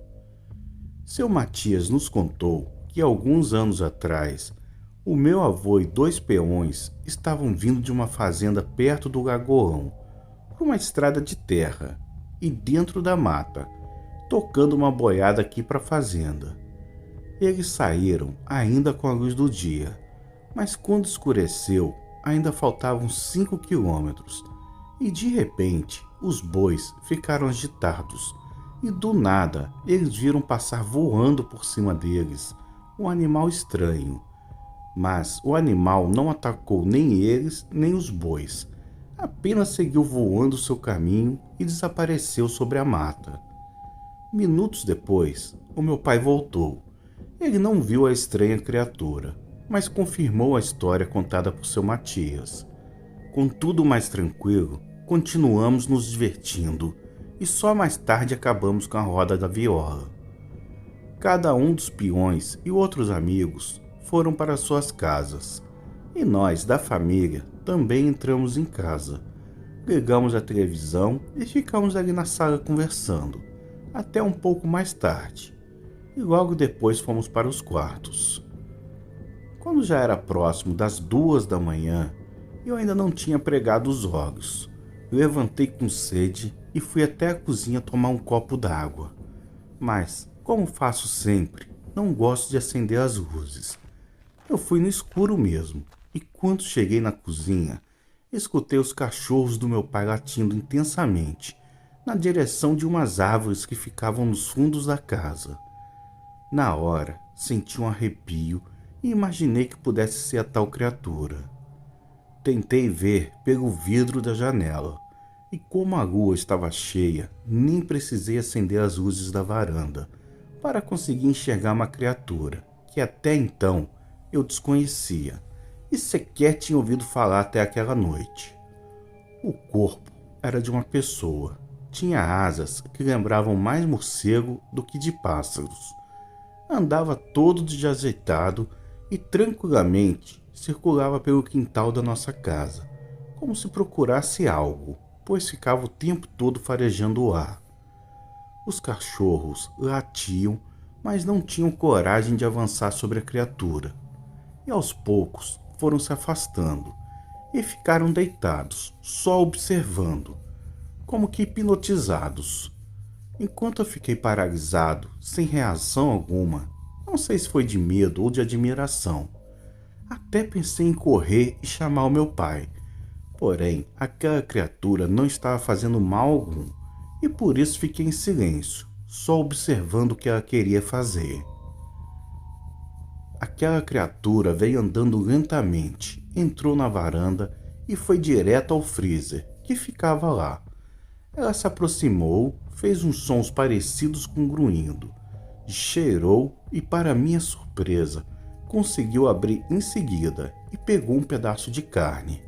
Seu Matias nos contou que alguns anos atrás, o meu avô e 2 peões estavam vindo de uma fazenda perto do Lagoão, por uma estrada de terra, e dentro da mata, tocando uma boiada aqui para a fazenda. Eles saíram ainda com a luz do dia, mas quando escureceu, ainda faltavam 5 quilômetros, e de repente os bois ficaram agitados, e do nada eles viram passar voando por cima deles um animal estranho. Mas o animal não atacou nem eles nem os bois, apenas seguiu voando seu caminho e desapareceu sobre a mata. Minutos depois, o meu pai voltou. Ele não viu a estranha criatura, mas confirmou a história contada por seu Matias. Com tudo mais tranquilo, continuamos nos divertindo e só mais tarde acabamos com a roda da viola. Cada um dos peões e outros amigos foram para suas casas, e nós, da família, também entramos em casa. Ligamos a televisão e ficamos ali na sala conversando, até um pouco mais tarde, e logo depois fomos para os quartos. Quando já era próximo das 2 da manhã, eu ainda não tinha pregado os olhos. Levantei com sede e fui até a cozinha tomar um copo d'água. Mas, como faço sempre, não gosto de acender as luzes. Eu fui no escuro mesmo, e quando cheguei na cozinha, escutei os cachorros do meu pai latindo intensamente, na direção de umas árvores que ficavam nos fundos da casa. Na hora, senti um arrepio e imaginei que pudesse ser a tal criatura. Tentei ver pelo vidro da janela, e como a lua estava cheia, nem precisei acender as luzes da varanda para conseguir enxergar uma criatura que até então eu desconhecia e sequer tinha ouvido falar até aquela noite. O corpo era de uma pessoa. Tinha asas que lembravam mais morcego do que de pássaros. Andava todo desajeitado e tranquilamente circulava pelo quintal da nossa casa, como se procurasse algo, pois ficava o tempo todo farejando o ar. Os cachorros latiam, mas não tinham coragem de avançar sobre a criatura, e aos poucos foram se afastando e ficaram deitados, só observando, como que hipnotizados. Enquanto eu fiquei paralisado, sem reação alguma, não sei se foi de medo ou de admiração. Até pensei em correr e chamar o meu pai. Porém, aquela criatura não estava fazendo mal algum, e por isso fiquei em silêncio, só observando o que ela queria fazer. Aquela criatura veio andando lentamente, entrou na varanda e foi direto ao freezer, que ficava lá. Ela se aproximou, fez uns sons parecidos com grunhindo, cheirou e, para minha surpresa, conseguiu abrir em seguida e pegou um pedaço de carne.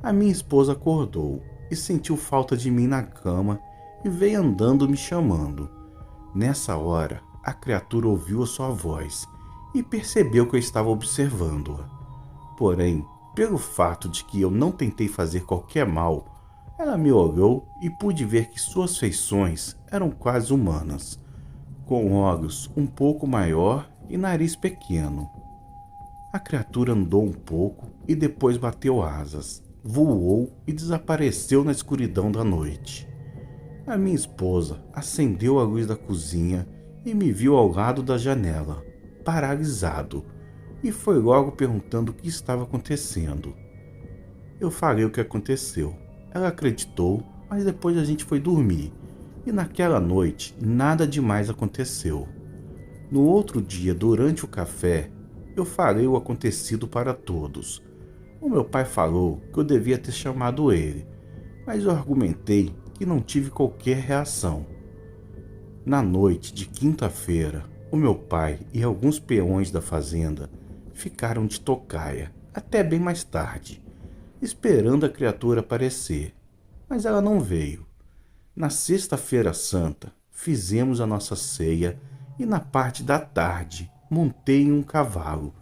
A minha esposa acordou e sentiu falta de mim na cama e veio andando me chamando. Nessa hora, a criatura ouviu a sua voz e percebeu que eu estava observando-a. Porém, pelo fato de que eu não tentei fazer qualquer mal, ela me olhou e pude ver que suas feições eram quase humanas, com olhos um pouco maior e nariz pequeno. A criatura andou um pouco e depois bateu asas, voou e desapareceu na escuridão da noite. A minha esposa acendeu a luz da cozinha e me viu ao lado da janela, paralisado, e foi logo perguntando o que estava acontecendo. Eu falei o que aconteceu. Ela acreditou, mas depois a gente foi dormir, e naquela noite nada demais aconteceu. No outro dia, durante o café, eu falei o acontecido para todos. O meu pai falou que eu devia ter chamado ele, mas eu argumentei que não tive qualquer reação. Na noite de quinta-feira, o meu pai e alguns peões da fazenda ficaram de tocaia até bem mais tarde, esperando a criatura aparecer, mas ela não veio. Na sexta-feira santa, fizemos a nossa ceia e na parte da tarde montei em um cavalo,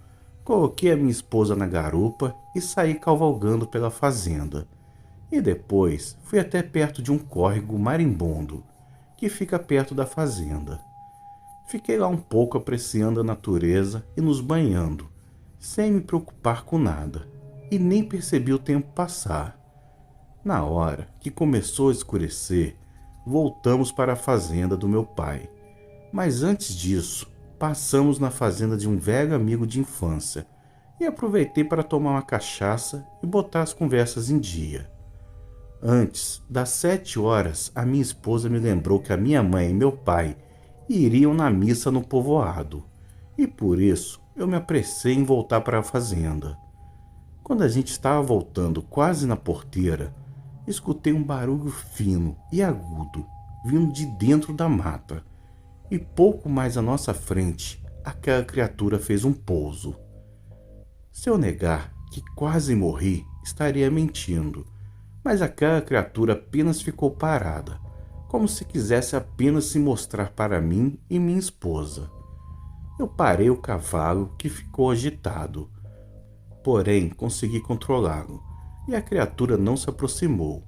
coloquei a minha esposa na garupa e saí cavalgando pela fazenda. E depois fui até perto de um córrego marimbondo, que fica perto da fazenda. Fiquei lá um pouco apreciando a natureza e nos banhando, sem me preocupar com nada, e nem percebi o tempo passar. Na hora que começou a escurecer, voltamos para a fazenda do meu pai. Mas antes disso, passamos na fazenda de um velho amigo de infância e aproveitei para tomar uma cachaça e botar as conversas em dia. Antes das 7 horas, a minha esposa me lembrou que a minha mãe e meu pai iriam na missa no povoado, e por isso eu me apressei em voltar para a fazenda. Quando a gente estava voltando quase na porteira, escutei um barulho fino e agudo vindo de dentro da mata, e pouco mais à nossa frente, aquela criatura fez um pouso. Se eu negar que quase morri, estaria mentindo, mas aquela criatura apenas ficou parada, como se quisesse apenas se mostrar para mim e minha esposa. Eu parei o cavalo, que ficou agitado, porém consegui controlá-lo, e a criatura não se aproximou,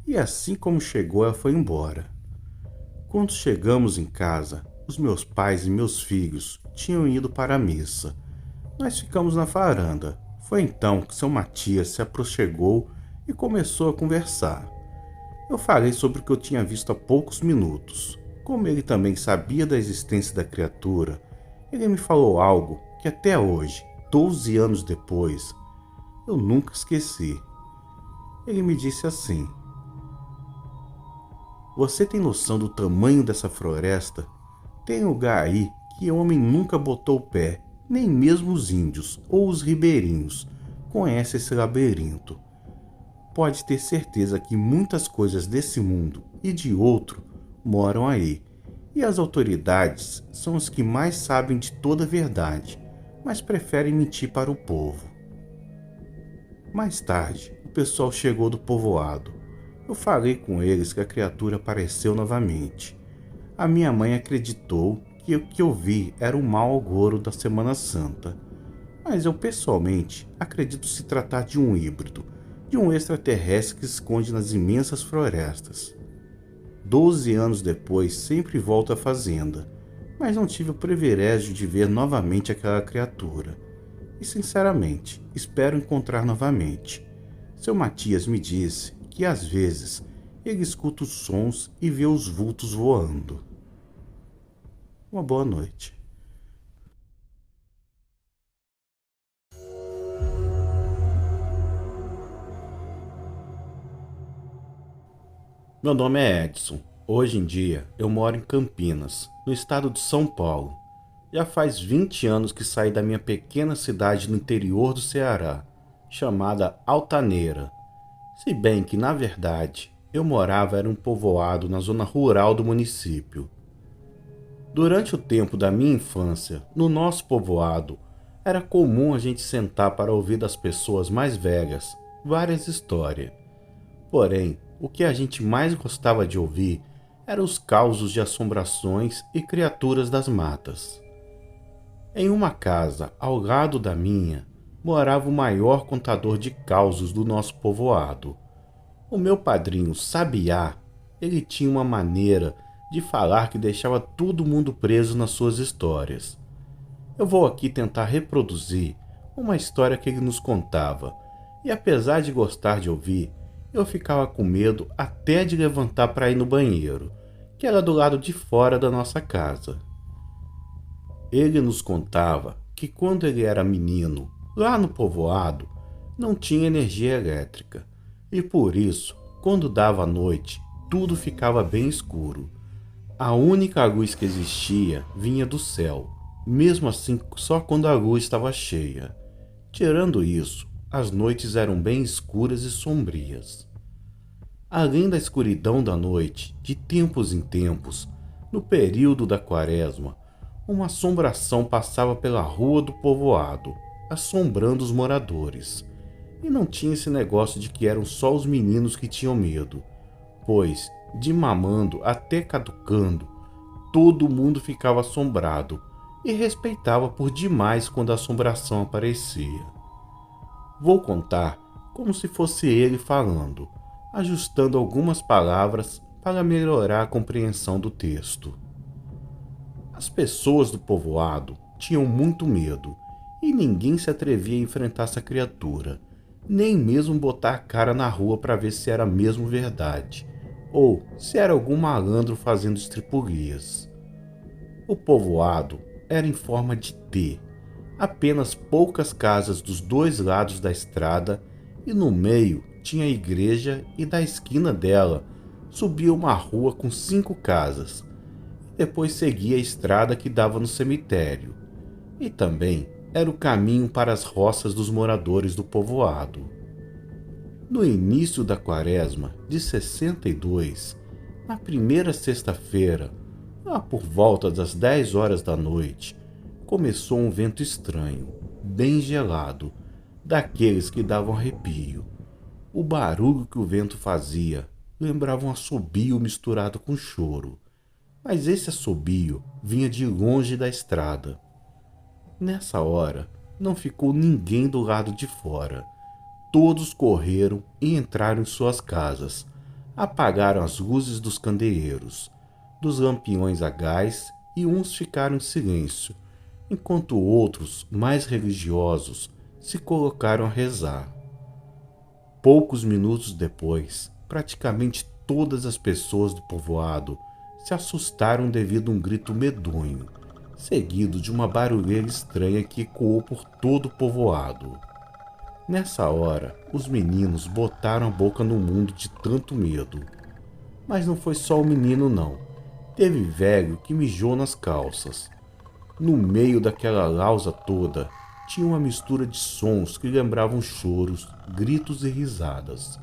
e assim como chegou, ela foi embora. Quando chegamos em casa, os meus pais e meus filhos tinham ido para a missa. Nós ficamos na varanda. Foi então que seu Matias se aproximou e começou a conversar. Eu falei sobre o que eu tinha visto há poucos minutos. Como ele também sabia da existência da criatura, ele me falou algo que até hoje, 12 anos depois, eu nunca esqueci. Ele me disse assim: "Você tem noção do tamanho dessa floresta? Tem lugar aí que homem nunca botou o pé, nem mesmo os índios ou os ribeirinhos conhecem esse labirinto. Pode ter certeza que muitas coisas desse mundo e de outro moram aí, e as autoridades são os que mais sabem de toda a verdade, mas preferem mentir para o povo." Mais tarde, o pessoal chegou do povoado. Eu falei com eles que a criatura apareceu novamente. A minha mãe acreditou que o que eu vi era o mau agouro da Semana Santa, mas eu pessoalmente acredito se tratar de um híbrido, de um extraterrestre que se esconde nas imensas florestas. 12 anos depois, sempre volto à fazenda, mas não tive o privilégio de ver novamente aquela criatura. E sinceramente, espero encontrar novamente. Seu Matias me disse que às vezes ele escuta os sons e vê os vultos voando. Uma boa noite. Meu nome é Edson. Hoje em dia eu moro em Campinas, no estado de São Paulo. Já faz 20 anos que saí da minha pequena cidade no interior do Ceará, chamada Altaneira. Se bem que, na verdade, eu morava em um povoado na zona rural do município. Durante o tempo da minha infância, no nosso povoado, era comum a gente sentar para ouvir das pessoas mais velhas várias histórias. Porém, o que a gente mais gostava de ouvir eram os causos de assombrações e criaturas das matas. Em uma casa ao lado da minha, morava o maior contador de causos do nosso povoado. O meu padrinho Sabiá, ele tinha uma maneira de falar que deixava todo mundo preso nas suas histórias. Eu vou aqui tentar reproduzir uma história que ele nos contava, e apesar de gostar de ouvir, eu ficava com medo até de levantar para ir no banheiro, que era do lado de fora da nossa casa. Ele nos contava que quando ele era menino, lá no povoado, não tinha energia elétrica, e por isso, quando dava noite, tudo ficava bem escuro. A única luz que existia vinha do céu, mesmo assim só quando a luz estava cheia. Tirando isso, as noites eram bem escuras e sombrias. Além da escuridão da noite, de tempos em tempos, no período da quaresma, uma assombração passava pela rua do povoado, assombrando os moradores. E não tinha esse negócio de que eram só os meninos que tinham medo, pois, de mamando até caducando, todo mundo ficava assombrado e respeitava por demais quando a assombração aparecia. Vou contar como se fosse ele falando, ajustando algumas palavras para melhorar a compreensão do texto. As pessoas do povoado tinham muito medo e ninguém se atrevia a enfrentar essa criatura, nem mesmo botar a cara na rua para ver se era mesmo verdade, ou se era algum malandro fazendo estripulias. O povoado era em forma de T, apenas poucas casas dos dois lados da estrada e no meio tinha a igreja e da esquina dela subia uma rua com 5 casas. Depois seguia a estrada que dava no cemitério e também era o caminho para as roças dos moradores do povoado. No início da quaresma de 62, na primeira sexta-feira, lá por volta das 10 horas da noite, começou um vento estranho, bem gelado, daqueles que davam arrepio. O barulho que o vento fazia lembrava um assobio misturado com choro, mas esse assobio vinha de longe da estrada. Nessa hora, não ficou ninguém do lado de fora. Todos correram e entraram em suas casas, apagaram as luzes dos candeeiros, dos lampiões a gás e uns ficaram em silêncio, enquanto outros, mais religiosos, se colocaram a rezar. Poucos minutos depois, praticamente todas as pessoas do povoado se assustaram devido a um grito medonho, seguido de uma barulheira estranha que ecoou por todo o povoado. Nessa hora, os meninos botaram a boca no mundo de tanto medo. Mas não foi só o menino não. Teve velho que mijou nas calças. No meio daquela lausa toda, tinha uma mistura de sons que lembravam choros, gritos e risadas.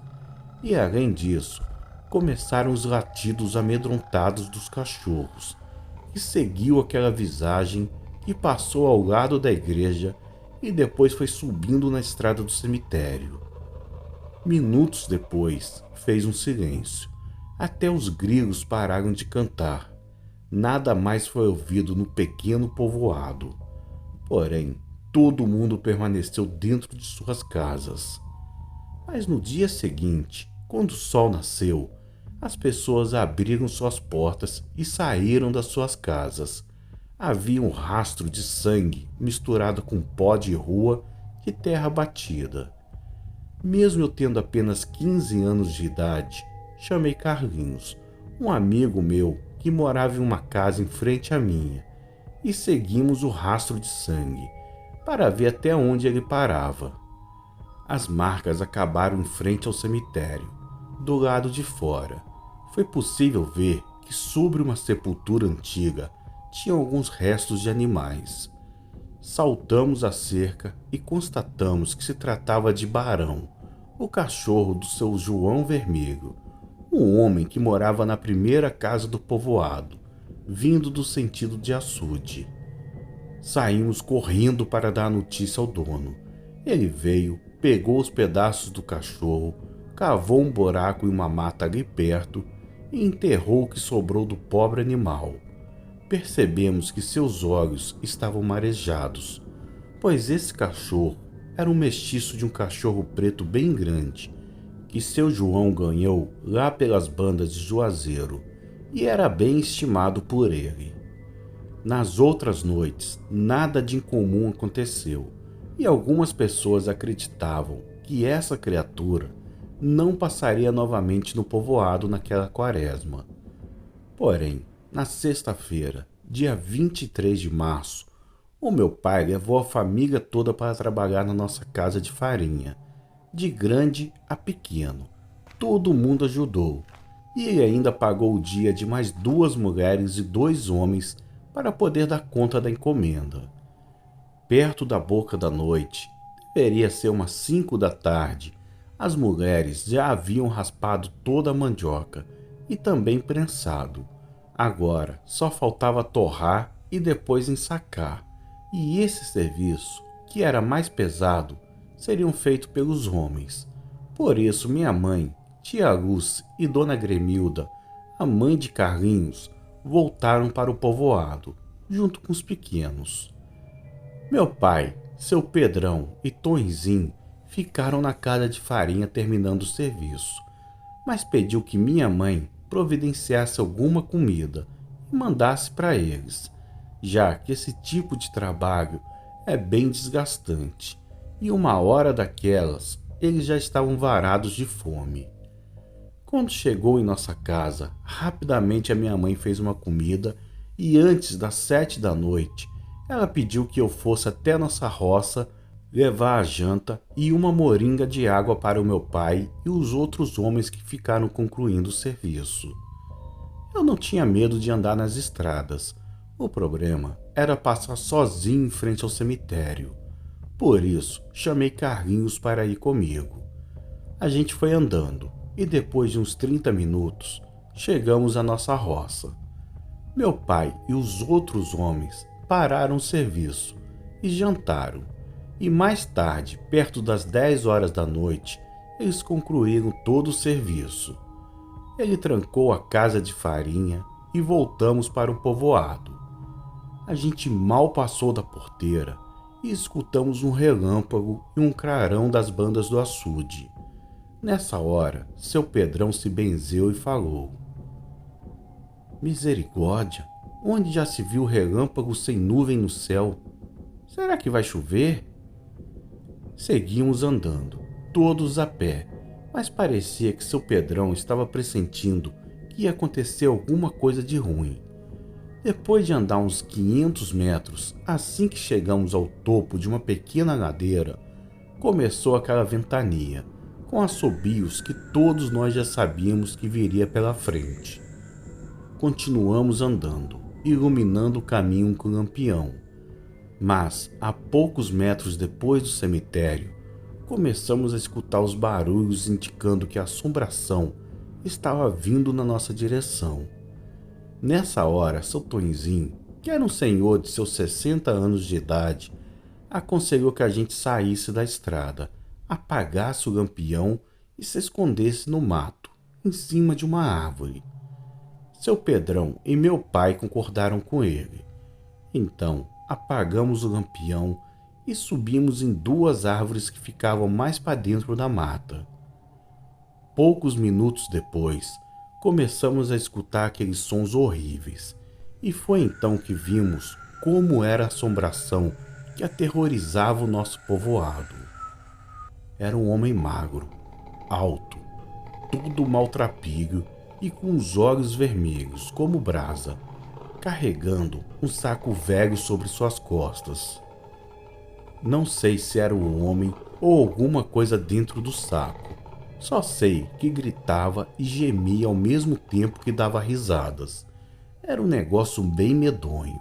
E além disso, começaram os latidos amedrontados dos cachorros, que seguiu aquela visagem que passou ao lado da igreja e depois foi subindo na estrada do cemitério. Minutos depois, fez um silêncio. Até os grilos pararam de cantar. Nada mais foi ouvido no pequeno povoado. Porém, todo mundo permaneceu dentro de suas casas. Mas no dia seguinte, quando o sol nasceu, as pessoas abriram suas portas e saíram das suas casas. Havia um rastro de sangue misturado com pó de rua e terra batida. Mesmo eu tendo apenas 15 anos de idade, chamei Carlinhos, um amigo meu que morava em uma casa em frente à minha, e seguimos o rastro de sangue, para ver até onde ele parava. As marcas acabaram em frente ao cemitério, do lado de fora. Foi possível ver que sobre uma sepultura antiga tinha alguns restos de animais. Saltamos a cerca e constatamos que se tratava de Barão, o cachorro do seu João Vermelho, um homem que morava na primeira casa do povoado, vindo do sentido de açude. Saímos correndo para dar a notícia ao dono. Ele veio, pegou os pedaços do cachorro, cavou um buraco em uma mata ali perto e enterrou o que sobrou do pobre animal. Percebemos que seus olhos estavam marejados, pois esse cachorro era um mestiço de um cachorro preto bem grande, que seu João ganhou lá pelas bandas de Juazeiro, e era bem estimado por ele. Nas outras noites, nada de incomum aconteceu, e algumas pessoas acreditavam que essa criatura não passaria novamente no povoado naquela quaresma. Porém, na sexta-feira, dia 23 de março, o meu pai levou a família toda para trabalhar na nossa casa de farinha, de grande a pequeno. Todo mundo ajudou, e ele ainda pagou o dia de mais 2 mulheres e 2 homens para poder dar conta da encomenda. Perto da boca da noite, Deveria ser umas 5 da tarde. As mulheres já haviam raspado toda a mandioca e também prensado. Agora só faltava torrar e depois ensacar. E esse serviço, que era mais pesado, seria feito pelos homens. Por isso minha mãe, tia Luz e dona Gremilda, a mãe de Carlinhos, voltaram para o povoado, junto com os pequenos. Meu pai, seu Pedrão e Tonzinho ficaram na casa de farinha terminando o serviço, mas pediu que minha mãe providenciasse alguma comida e mandasse para eles, já que esse tipo de trabalho é bem desgastante, e uma hora daquelas eles já estavam varados de fome. Quando chegou em nossa casa, rapidamente a minha mãe fez uma comida e antes das 7 da noite, ela pediu que eu fosse até nossa roça levar a janta e uma moringa de água para o meu pai e os outros homens que ficaram concluindo o serviço. Eu não tinha medo de andar nas estradas. O problema era passar sozinho em frente ao cemitério. Por isso, chamei Carlinhos para ir comigo. A gente foi andando e depois de uns 30 minutos, chegamos à nossa roça. Meu pai e os outros homens pararam o serviço e jantaram. E mais tarde, perto das 10 horas da noite, eles concluíram todo o serviço. Ele trancou a casa de farinha e voltamos para o povoado. A gente mal passou da porteira e escutamos um relâmpago e um clarão das bandas do açude. Nessa hora, seu Pedrão se benzeu e falou: Misericórdia, onde já se viu relâmpago sem nuvem no céu? Será que vai chover? Seguimos andando, todos a pé, mas parecia que seu Pedrão estava pressentindo que ia acontecer alguma coisa de ruim. Depois de andar uns 500 metros, assim que chegamos ao topo de uma pequena ladeira, começou aquela ventania, com assobios que todos nós já sabíamos que viria pela frente. Continuamos andando, iluminando o caminho com lampião. Mas, a poucos metros depois do cemitério, começamos a escutar os barulhos indicando que a assombração estava vindo na nossa direção. Nessa hora, seu Tonzinho, que era um senhor de seus 60 anos de idade, aconselhou que a gente saísse da estrada, apagasse o lampião e se escondesse no mato, em cima de uma árvore. Seu Pedrão e meu pai concordaram com ele. Então, apagamos o lampião e subimos em 2 árvores que ficavam mais para dentro da mata. Poucos minutos depois, começamos a escutar aqueles sons horríveis, e foi então que vimos como era a assombração que aterrorizava o nosso povoado. Era um homem magro, alto, todo maltrapilho e com os olhos vermelhos como brasa, carregando um saco velho sobre suas costas. Não sei se era o homem ou alguma coisa dentro do saco. Só sei que gritava e gemia ao mesmo tempo que dava risadas. Era um negócio bem medonho,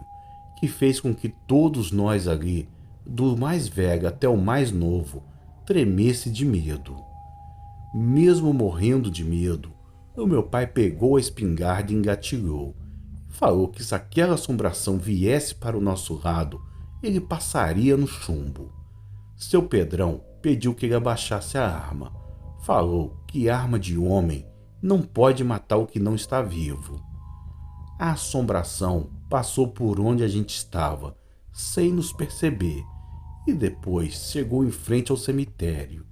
que fez com que todos nós ali, do mais velho até o mais novo, tremesse de medo. Mesmo morrendo de medo, o meu pai pegou a espingarda e engatilhou. Falou que se aquela assombração viesse para o nosso lado, ele passaria no chumbo. Seu Pedrão pediu que ele abaixasse a arma. Falou que arma de homem não pode matar o que não está vivo. A assombração passou por onde a gente estava, sem nos perceber, e depois chegou em frente ao cemitério.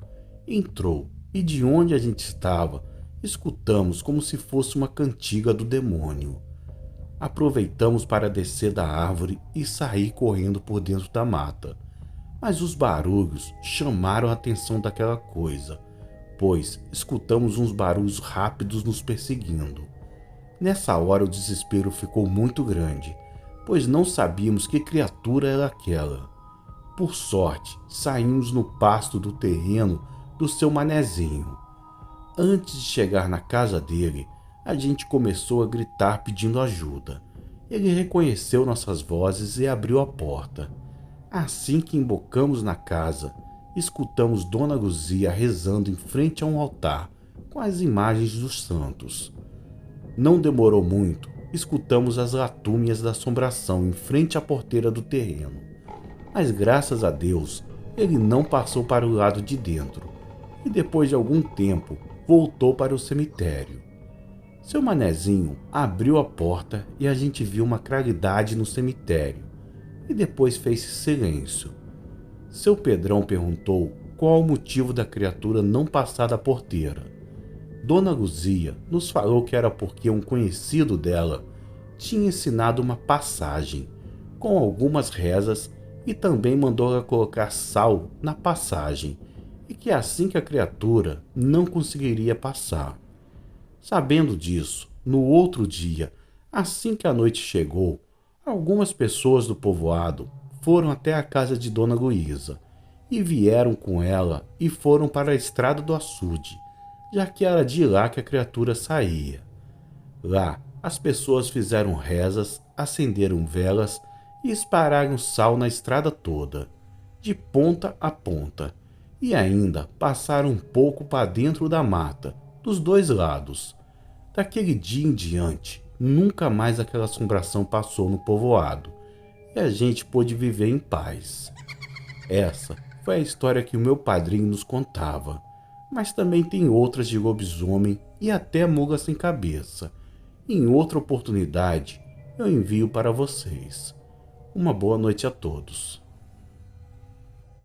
Entrou, e de onde a gente estava, escutamos como se fosse uma cantiga do demônio. Aproveitamos para descer da árvore e sair correndo por dentro da mata. Mas os barulhos chamaram a atenção daquela coisa, pois escutamos uns barulhos rápidos nos perseguindo. Nessa hora o desespero ficou muito grande, pois não sabíamos que criatura era aquela. Por sorte, saímos no pasto do terreno do seu manezinho. Antes de chegar na casa dele, a gente começou a gritar pedindo ajuda. Ele reconheceu nossas vozes e abriu a porta. Assim que embocamos na casa, escutamos Dona Luzia rezando em frente a um altar com as imagens dos santos. Não demorou muito, escutamos as latúmias da assombração em frente à porteira do terreno. Mas graças a Deus, ele não passou para o lado de dentro e depois de algum tempo voltou para o cemitério. Seu manezinho abriu a porta e a gente viu uma claridade no cemitério e depois fez silêncio. Seu Pedrão perguntou qual o motivo da criatura não passar da porteira. Dona Luzia nos falou que era porque um conhecido dela tinha ensinado uma passagem com algumas rezas e também mandou ela colocar sal na passagem e que assim que a criatura não conseguiria passar. Sabendo disso, no outro dia, assim que a noite chegou, algumas pessoas do povoado foram até a casa de Dona Luísa e vieram com ela e foram para a estrada do açude, já que era de lá que a criatura saía. Lá, as pessoas fizeram rezas, acenderam velas e espalharam sal na estrada toda, de ponta a ponta, e ainda passaram um pouco para dentro da mata, dos dois lados. Daquele dia em diante, nunca mais aquela assombração passou no povoado, e a gente pôde viver em paz. Essa foi a história que o meu padrinho nos contava, mas também tem outras de lobisomem e até mula sem cabeça. Em outra oportunidade, eu envio para vocês. Uma boa noite a todos.